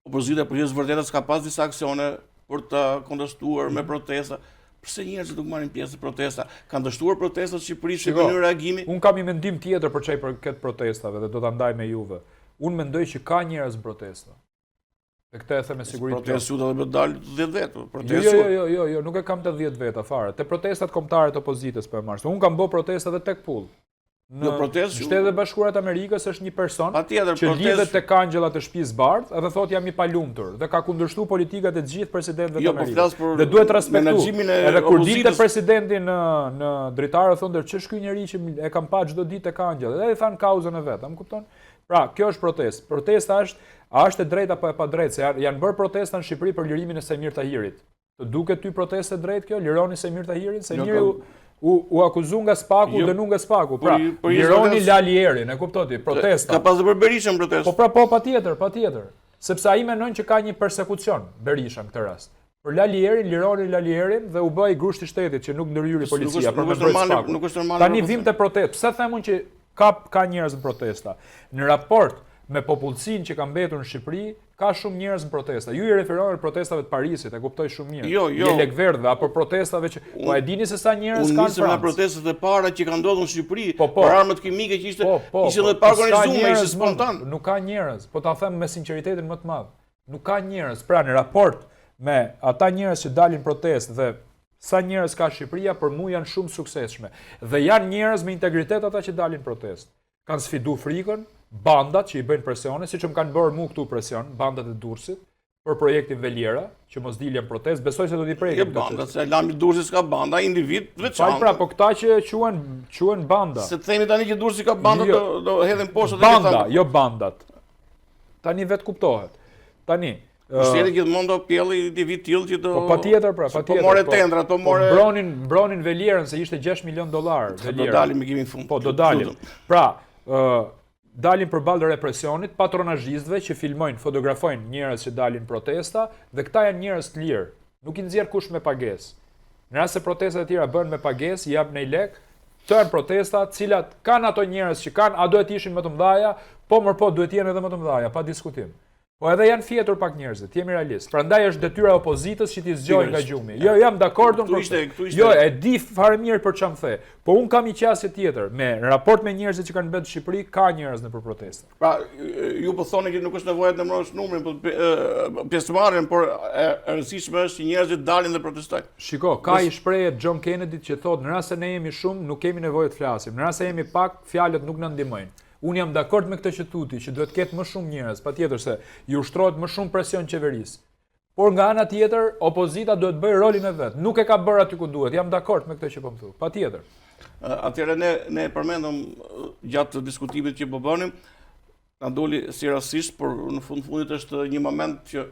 Opozita përgjithësisht vërtetë ka pas disa aksione për të kundërshtuar me protesta. Pse njerëzit nuk marrin pjesë në protesta? Kanë dështuar protestat në Shqipëri si mënyrë reagimi? Unë kam një mendim tjetër për çaj për këtë protestave dhe do ta ndaj me juve. Unë mendoj që ka njerëz në protesta. Dhe këtë e them me siguri. Protestat do të dalë 10 vjet. Jo, nuk e kam të 10 veta fare. Te protestat kombëtare të opozitës po e marr. Unë kam bërë protesta edhe tek Pull. Në Shtetet e Bashkuara të Amerikës është një person që lidhet tek angjëllat e shtëpisë bardh dhe thotë jam i palumtur dhe ka kundërshtuar politikat e të gjithë presidentëve të Amerikës. Dhe duhet të respektuar. Edhe kur dilte presidenti në dritarë thonë ç'është ky njerëz që e kam pa çdo ditë tek angjëllat. Dhe i than kauzën e vet, më kupton? Pra, kjo është protestë. Protesta është A është e drejtë apo e pa drejtë? Se janë bërë protesta në Shqipëri për lirimin e Semir Tahirit. Të duket ty protestë drejt kjo? Lironi Semir Tahirin? Semiri u akuzu nga Spaku, dënu nga Spaku. Pra, lironi Lalierin, e kupton ti, protesta. Ka pas dhe për Berishën protestë. Po, patjetër. Sepse ai menon që ka një persekucion Berisha në këtë rast. Për lironi Lalierin dhe u bëi grusht i shtetit që nuk ndërhyri policia për me mbrojtë Spakun. Nuk është normal. Tani vim te protestë. Pse themun që ka njerëz në protesta? Në raport me popullsinë që ka mbetur në Shqipëri, ka shumë njerëz në protesta. Ju i referohen protestave të Parisit, e kuptoj shumë mirë. Jo. Lekverdhve apo protestave që po e dini se sa njerëz kanë në Francë. Unë protestat e para që kanë ndodhur në Shqipëri, për armët kimike që ishte dhe pa organizuar, ishte spontan. Nuk ka njerëz, po ta them me sinqeritetin më të madh. Nuk ka njerëz. Pra në raport me ata njerëz që dalin protestë dhe sa njerëz ka Shqipëria, për mua janë shumë suksesshme. Dhe janë njerëz me integritet ata që dalin protestë. Kanë sfidu frikën, bandat që i bëjnë presione, siç më kanë bërë mua këtu presion, bandat e Durrësit, për projektin Veliera, që mos diljen protestë, besoj se do t'i prekin. Bandat, se Lami Durrësi s'ka banda, individ veçantë. Pra, po këta që quhen banda. Se të themi tani që Durrësi ka banda, do hedhin poshtë banda, jo bandat. Tani vetë kuptohet. Tani Shteti gjithmonë do pjelli individ tillë që do. Po patjetër, patjetër. Po more tendra, to more. Mbronin Velierën se ishte $6 milion. Do dalim me kimi në fund. Po do dalim. Pra, dalin përballë represionit, patronazhistëve që filmojnë, fotografojnë njerëz që dalin protesta dhe këta janë njerëz të lirë. Nuk i nxjerr kush me pagesë. Në rast se protestat e tjera bëhen me pagesë, i jap në lek, këto janë protesta të cilat kanë ato njerëz që kanë, a duhet ishin më të mëdha, po duhet jenë edhe më të mëdha, pa diskutim. Po edhe janë fjetur pak njerëzit, jemi realist. Prandaj është detyra e opozitës që t'i zgjojnë nga gjumi. Jo, jam dakord unë për këtë. Jo, e di fare mirë për çam the. Po un kam një qasje tjetër, me raport me njerëzit që kanë bërë në Shqipëri, ka njerëz nëpër protesta. Pra, ju po thoni që nuk është nevojë të numërosh numrin, po pjesëmarrjen, por e rëndësishme është që njerëzit dalin dhe protestojnë. Shiko, ka i shprehje John Kennedy që thotë, në rast se ne jemi shumë, nuk kemi nevojë të flasim. Në rast se jemi pak, fjalët nuk na ndihmojnë. Unë jam dakord me këtë që tuti, që duhet ketë më shumë njerëz, patjetër se ju ushtrohet më shumë presion qeverisë. Por nga ana tjetër, opozita duhet bëjë rolin e vet. Nuk e ka bërë aty ku duhet. Jam dakord me këtë që po më thu. Patjetër. Atëherë ne përmendëm gjatë diskutimit që po bënim, na doli si rastisht, por në fundit është një moment që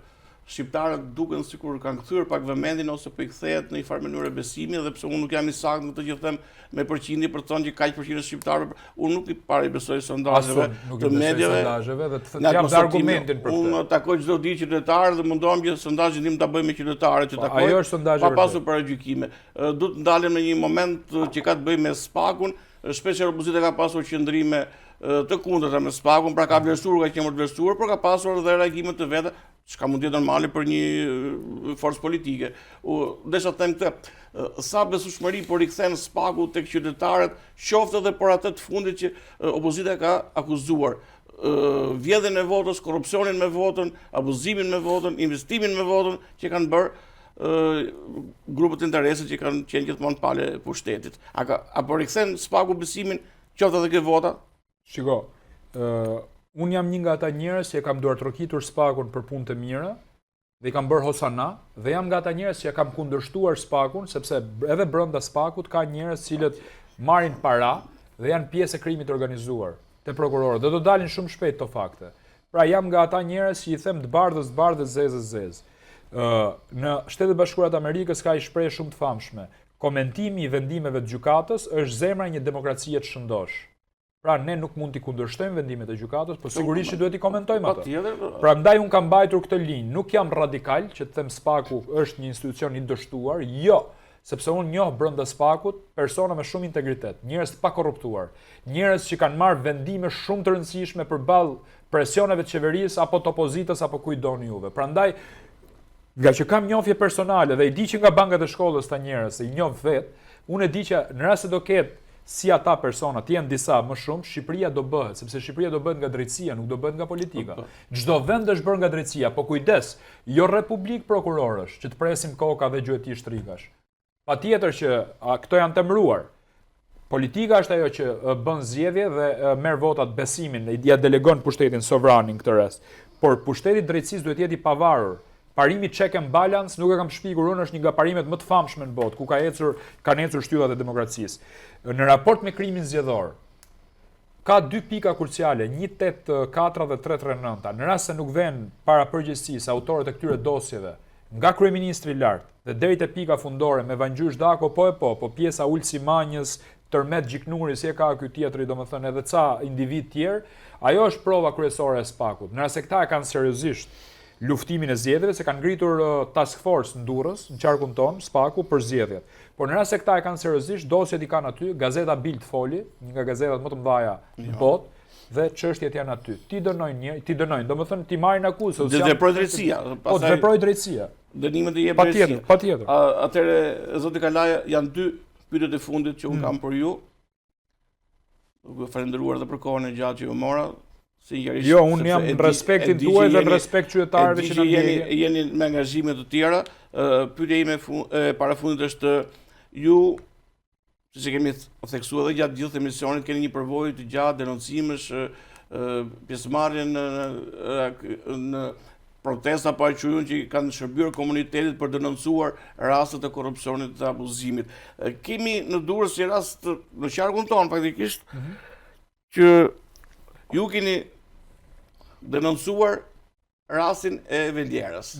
shqiptarët duken sikur kanë kthyer pak vëmendjen ose po I kthehet në një farë mënyrë besimi, dhe pse unë nuk jam I saktë në këtë që them me përqindje për të thënë që kaq përqindje shqiptarëve, unë nuk I para besoj sondazheve të mediave. Dhe jam dhe argumentin për këtë. Unë takoj çdo ditë qytetarë dhe mundohem që sondazhin tim ta bëj me qytetarët që takoj. Ajo është sondazhi pa pasur paragjykime. Duhet të ndalem në një moment që ka të bëjë me Spakun, shpesh opozita ka pasur qëndrime të kundërta me Spakun, pra ka vlerësuar, ka qenë të vlerësuar, por ka pasur edhe reagime të veta, çka mund të jetë normale për një forcë politike. Desha të them këtë, sa besueshmëri po rikthen Spaku tek qytetarët, qoftë edhe por atë të fundit që opozita ka akuzuar vjedhjen e votës, korrupsionin me votën, abuzimin me votën, investimin me votën që kanë bërë grupet interesit që kanë qenë gjithmonë pale pushtetit. Apo rikthen Spaku besimin, qoftë edhe ke vota? Shiko, unë jam një nga ata njerëz që kam duartrokitur Spakun për punë të mira dhe I kam bërë hosana, dhe jam nga ata njerëz që kam kundërshtuar Spakun sepse edhe brenda Spakut ka njerëz cilët marrin para dhe janë pjesë e krimit të organizuar te prokurorët. Dhe do dalin shumë shpejt këto fakte. Pra jam nga ata njerëz që I them të bardhës, zezës. Në Shtetet Bashkuara të Amerikës ka I shprehje shumë të famshme. Komentimi I vendimeve të gjykatës është zemra e një demokracie të shëndosh. Pra ne nuk mund t'i kundërshtojmë vendimet e gjykatës, por sigurisht që duhet I komentojmë ato. Prandaj unë kam mbajtur këtë linjë, nuk jam radikal që të them Spaku është një institucion I dështuar, jo, sepse unë njoh brenda Spakut persona me shumë integritet, njerëz të pakorruptuar, njerëz që kanë marrë vendime shumë të rëndësishme përballë presioneve të qeverisë apo të opozitës apo kujt doni juve. Prandaj nga që kam njohje personale dhe I di që nga bankat e shkollës ta njerëz, I njoh vet, unë e di që në rast se do ketë si ata persona, të jenë disa më shumë, Shqipëria do bëhet, sepse Shqipëria do bëhet nga drejtësia, nuk do bëhet nga politika. Çdo vend është bërë nga drejtësia, po kujdes, jo republik prokurorësh, që të presim koka dhe gjuetisht rrigash. Patjetër që këto janë temëruar. Politika është ajo që bën zgjedhje dhe merr votat besimin, ja delegon pushtetin sovranin këtë rast. Por pushteti I drejtësisë duhet jetë I pavarur. Parimi check and balance, nuk e kam shpikur unë, është një nga parimet më të famshme në botë, ku kanë ecur shtyllat e demokracisë. Në raport me krimin zgjedhor, ka dy pika kruciale, 184 dhe 339. Në rast se nuk vjen para përgjegjësisë autorët e këtyre dosjeve nga kryeministri i lartë dhe deri te pika fundore me Vangjysh Dako, po pjesa Ulsi Manjës, Tërmet Gjiknuri, si e ka ky tjetri, domethënë edhe ca individ tjerë, ajo është prova kryesore e SPAK-ut. Në rast se këta e kanë seriozisht luftimin e zgjedhjeve, se kanë ngritur task force në Durrës, në qarkun ton, SPAK-u për zgjedhjet. Por në rast se këta e kanë seriozisht, dosjet i kanë aty, gazeta Bild foli, një nga gazetat më të mëdha në botë, dhe çështjet janë aty. Ti dënojnë, domethënë ti marrin akuzë. Dhe veproj drejtësia. Po veproj drejtësia. Dënimet e jep drejtësia. Patjetër. Atëre zoti Kalaja, janë dy pyetjet e fundit që un kam për ju. Ju falenderuar edhe për kohën e gjatë që ju mora. Sinqerisht. Jo, un jam në respektin tuaj dhe në respekt qytetarëve që na ndjekin. Jeni me angazhime të tjera. Pyetja ime e parafundit është ju, siç e kemi theksuar edhe gjatë gjithë emisionit, keni një përvojë të gjatë denoncimesh, pjesëmarrje në protesta pa qujun që kanë shërbyer komunitetit për denoncuar rastet e korrupsionit dhe abuzimit. Kemi në Durrës si rast në qarkun ton faktikisht që ju keni denoncuar rastin e Velierës.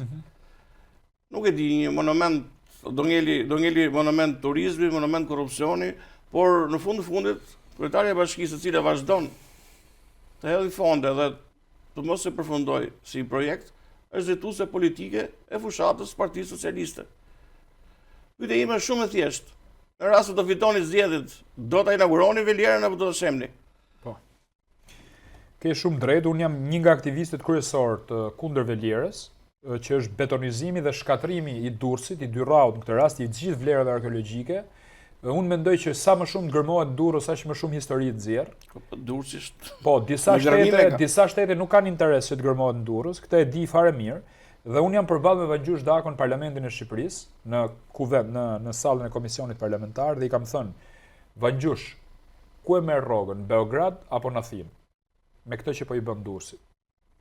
Nuk e di, një monument do ngeli monument turizmi, monument korrupsioni, por në fundit kryetaria e bashkisë e cila vazhdon të hedhë fonde dhe të mos e përfundoj si projekt, është drejtuese politike e fushatës Partisë Socialiste. Pyetja ime është shumë e thjeshtë. Në rast se do fitoni zgjedhjet, do ta inauguroni Velierën apo do ta shemni? Po. Ke shumë drejt, unë jam një nga aktivistët kryesorë të kundër Velierës, që është betonizimi dhe shkatrimi i Durrësit, i dy rraut në këtë rast, i gjithë vlerave arkeologjike. Unë mendoj që sa më shumë ngërmohet Durrës, aq më shumë histori të nxjerr. Durrësisht. Po, disa shtete nuk kanë interes që të ngërmohet në Durrës, këtë e di fare mirë, dhe unë jam përballë me Vangjysh Dakon në Parlamentin e Shqipërisë, në kuvend, në sallën e komisionit parlamentar, dhe i kam thënë, Vangjysh, ku e merr rrogën, në Beograd apo në Athinë? Me këtë që po i bën Durrësit.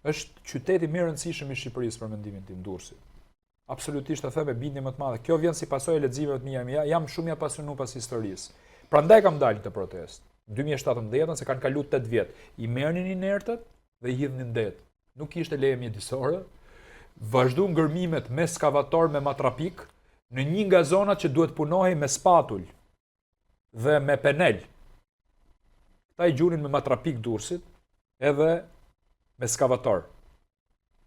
Është qyteti më i rëndësishëm i Shqipërisë për mendimin tim, Durrësi. Absolutisht e them me bindje më të madhe. Kjo vjen si pasojë e leximeve të mia. Jam shumë i apasionuar pas historisë. Prandaj kam dalë këtë protestë. 2017 se kanë kaluar 8 vjet. I merrnin inertët dhe i hidhnin det. Nuk kishte leje mjedisore. Vazhdu ngërmimet me skavator me matrapik në një nga zonat që duhet punohej me spatull dhe me penel. Këta i gjunin me matrapik Durrësit edhe me skavator.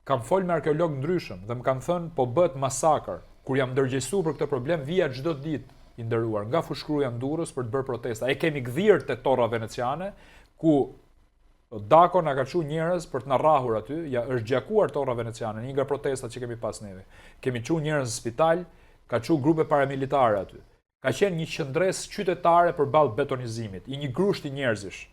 Kam fol me arkeolog ndryshëm dhe më kanë thënë po bëhet masakër. Kur jam ndërgjegjësuar për këtë problem, vija çdo ditë i nderuar nga fushkruja në Durrës për të bërë protesta. E kemi gdhir te torra veneciane, ku Dako na ka çuar njerëz për të na rrahur aty, ja është gjakuar torra veneciane, një nga protestat që kemi pas neve. Kemi çuar njerëz në spital, ka çuar grupe paramilitare aty. Ka qenë një qendresë qytetare përballë betonizimit, i një grushti njerëzish.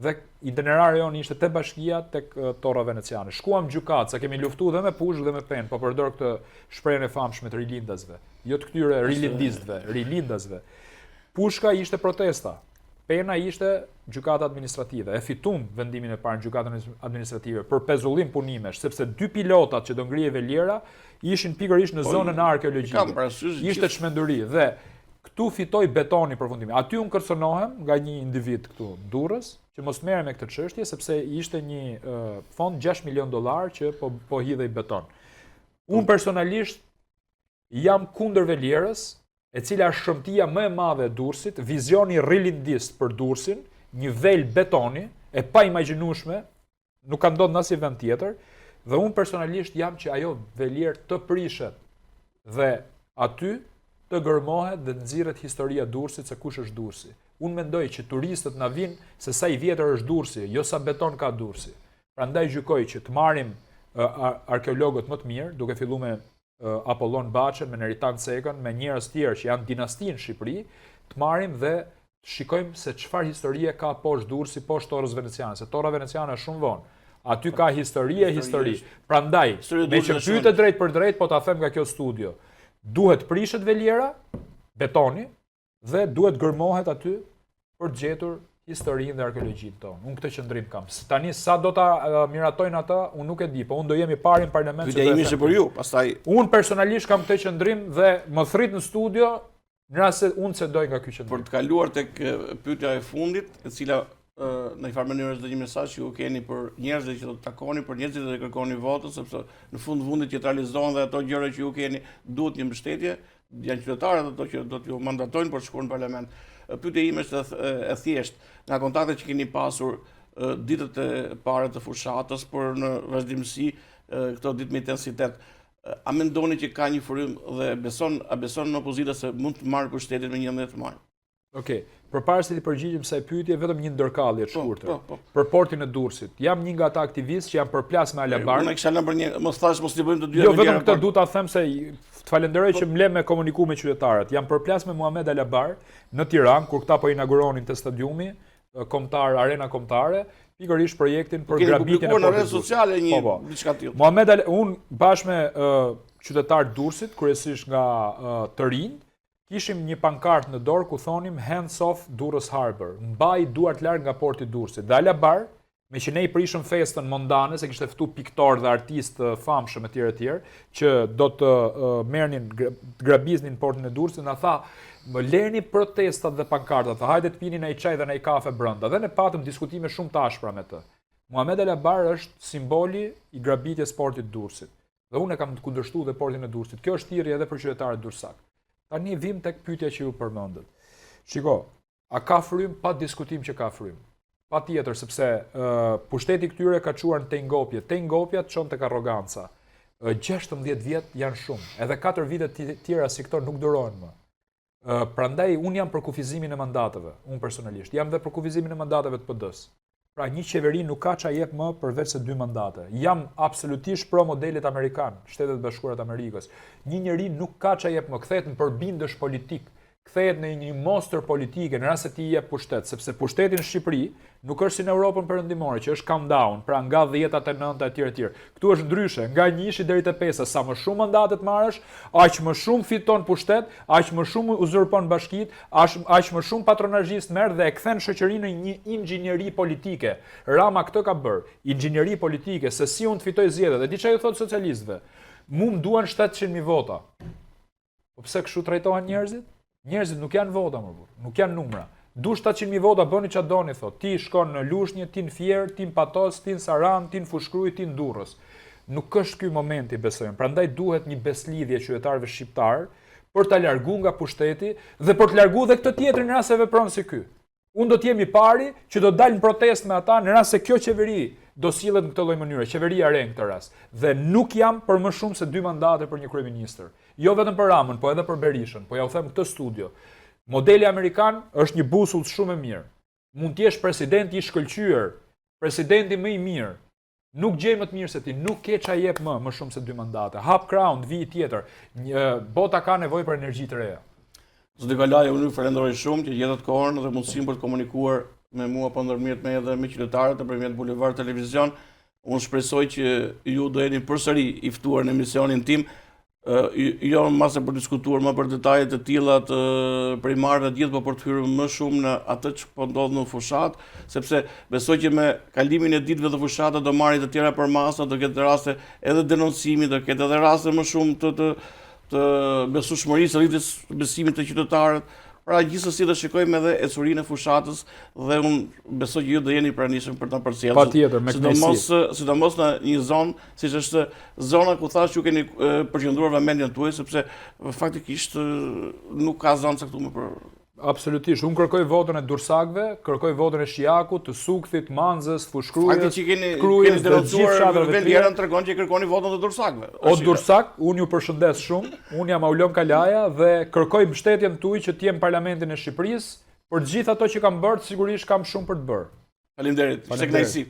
Dhe itinerari jonë ishte te bashkia tek torra veneciane. Shkuam gjykat, sa kemi luftuar dhe me pushk dhe me pen, po përdor këtë shprehjen e famshme të rilindasve. Jo të këtyre rilindasve. Pushka ishte protesta. Pena ishte gjykata administrative. E fitum vendimin e parë në gjykatën administrative për pezullim punimesh, sepse dy pilotat që do ngrihej Veliera ishin pikërisht në zonën arkeologjike. Ishte çmenduri dhe këtu fitoi betoni përfundimi. Aty unë kërcënohem nga një individ këtu në Durrës, që mos merrem me këtë çështje sepse ishte një fond $6 milion që po hidhej beton. Unë personalisht jam kundër Velierës, e cila është shëmtia më e madhe e Durrësit, vizioni rilindist për Durrësin, një vel betoni e pa imagjinueshme, nuk ka ndodhur në asnjë vend tjetër, dhe unë personalisht jam që ajo Velier të prishet dhe aty të gërmohet dhe nxirret historia e Durrësit se kush është Durrësi. Unë mendoj që turistët na vinë se sa i vjetër është Durrësi, jo sa beton ka Durrësi. Prandaj gjykoj që të marrim arkeologët më të mirë, duke filluar me Apollon Baçën, me Neritan Cekën, me njerëz tjerë që janë dinasti në Shqipëri, të marrim dhe të shikojmë se çfarë historie ka poshtë Durrësi, poshtë torrës veneciane, se torra veneciane është shumë vonë. Aty ka histori. Prandaj, me që pyete drejt për drejt, po ta them nga kjo studio, duhet prishet Veliera, betoni, dhe duhet gërmohet aty për të gjetur historinë dhe arkeologjinë tonë. Unë këtë qëndrim kam. Tani sa do ta miratojnë ata, unë nuk e di, po unë do jemi pari në parlament. Pyetja ime ishte për ju, pastaj unë personalisht kam këtë qëndrim dhe më thrit në studio në rast se unë cedoj nga ky qëndrim. Për të kaluar tek pyetja e fundit, e cila në një farë mënyrë është një mesazh që ju keni për njerëzit që do të takoni, për njerëzit që do të kërkoni votën, sepse në fundit që të realizohen dhe ato gjëra që ju keni duhet një mbështetje, janë qytetarët ato që do t'ju mandatojnë për të shkuar në parlament. Pyetja ime është e thjeshtë, nga kontaktet që keni pasur ditët e para të fushatës, por në vazhdimsi këto ditë me intensitet, a mendoni që ka një frym dhe a beson në opozita se mund të marrë pushtetin me 11 maj? Okej, përpara se të përgjigjem kësaj pyetje, vetëm një ndërkallje të shkurtër. Për portin e Durrësit. Jam një nga ata aktivistë që janë përplas me Alabar. Unë kisha lënë për një, mos thash mos i bëjmë të dyja. Jo, vetëm këtë duhet ta them se të falenderoj që më le me komuniku me qytetarët. Jam përplas me Muhamet Alabar në Tiranë kur këta po inauguronin te stadiumi kombëtar, arena kombëtare, pikërisht projektin për grabitjen e portit. Në rrjetet sociale një diçka tillë. Muhamet unë bashkë me qytetarët Durrësit, kryesisht nga të rinj, kishim një pankart në dorë ku thonim Hands off Durrës Harbor, mbaj duart larg nga porti Durrësit. Dhe Alabar, me që ne i prishëm festën mondane, se kishte ftu piktor dhe artistë famshëm etj, që do të merrnin grabiznin portin e Durrësit, na tha, më leni protestat dhe pankartat, dhe hajde të pini në i çaj dhe në i kafe brenda. Dhe ne patëm diskutime shumë të ashpra me të. Muhamet Alabar është simboli i grabitjes portit Durrësit. Dhe unë e kam të kundërshtuar dhe portin e Durrësit. Kjo është thirrje edhe për qytetarët durrësak. Tani vim tek pyetja që ju përmendët. Shiko, a ka frym? Pa diskutim që ka frym. Patjetër, sepse pushteti këtyre ka çuar në tengopje. Tengopja çon tek arroganca. 16 vjet janë shumë. Edhe 4 vite tjera si këto nuk durohen më. Prandaj un jam për kufizimin e mandateve, un personalisht. Jam dhe për kufizimin e mandateve të PD-s. Pra një qeveri nuk ka ç'a jep më përveç se 2 mandate. Jam absolutisht pro modelit amerikan, Shtetet Bashkuara të Amerikës. Një njeri nuk ka ç'a jep më, kthehet në përbindësh politik, kthehet në një monster politike në rast se ti jep pushtet, sepse pushteti në Shqipëri nuk është si në Europën perëndimore, që është countdown, pra nga 10-at e 9-at etj. Këtu është ndryshe, nga 1 deri te 5, sa më shumë mandate të marrësh, aq më shumë fiton pushtet, aq më shumë uzurpon bashkitë, aq më shumë patronazhist merr dhe e kthen shoqërinë në një inxhinieri politike. Rama këtë ka bërë, inxhinieri politike, se si unë të fitoj zgjedhjet. Dhe di çfarë thotë socialistëve? Mu më duan 700.000 vota. Po pse kështu trajtohen njerëzit? Njerëzit nuk janë vota më burr, nuk janë numra. Du 700.000 vota, bëni ç'a doni, thot. Ti shkon në Lushnjë, ti në Fier, ti në Patos, ti në Saran, ti në Fushkruj, ti në Durrës. Nuk është ky momenti, besojmë. Prandaj duhet një beslidhje qytetarëve shqiptar për ta larguar nga pushteti dhe për të larguar edhe këtë tjetrin në rast se vepron si ky. Unë do të jem i pari që do dalë në protestë me ata në rast se kjo qeveri do sillet në këtë lloj mënyre, qeveria e re në këtë rast. Dhe nuk jam për më shumë se 2 mandate për një kryeministër. Jo vetëm për Ramën, po edhe për Berishën, po ja u them këtë studio. Modeli amerikan është një busull shumë e mirë. Mund të jesh presidenti i shkëlqyer, presidenti më i mirë. Nuk gjej më të mirë se ti, nuk ke ç'a jep më shumë se 2 mandate. Hap crown, vi tjetër. Bota ka nevojë për energji të reja. Zoti Kalaj, unë ju falenderoj shumë që gjetët kohën dhe mundësinë për të komunikuar me mua pa ndërmjet me edhe me qytetarët nëpërmjet Bulevard Televizion. Unë shpresoj që ju do jeni përsëri i ftuar në emisionin tim. Jo mase për diskutuar më për detajet të tilla të primarëve të gjithë, por për të hyrë më shumë në atë që po ndodh në fushat, sepse besoj që me kalimin e ditëve të fushatës do marrin të tjera përmasa, do ketë raste edhe denoncimi, do ketë edhe raste më shumë të besueshmërisë, rritjes besimit të qytetarët. Pra gjithsesi do shikojmë edhe ecurinë e fushatës dhe unë besoj që ju do jeni pranishëm për ta përcjellur. Patjetër, me kënaqësi. Sidomos në një zonë siç është zona ku thash ju keni përqendruar vëmendjen tuaj, sepse faktikisht nuk ka zonë caktuar për. Absolutisht. Unë kërkoj votën e dursakëve, kërkoj votën e Shijakut, të Sukthit, Manzës, Fushkrujës. Fakti që keni denoncuar Velierën tregon që kërkoni votën të dursakëve. O dursak, unë ju përshëndes shumë. Unë jam Aulon Kalaja dhe kërkoj mbështetjen tuaj që të jem në Parlamentin e Shqipërisë. Për të gjithë ato që kam bërë, sigurisht kam shumë për të bërë. Faleminderit. Ishte kënaqësi.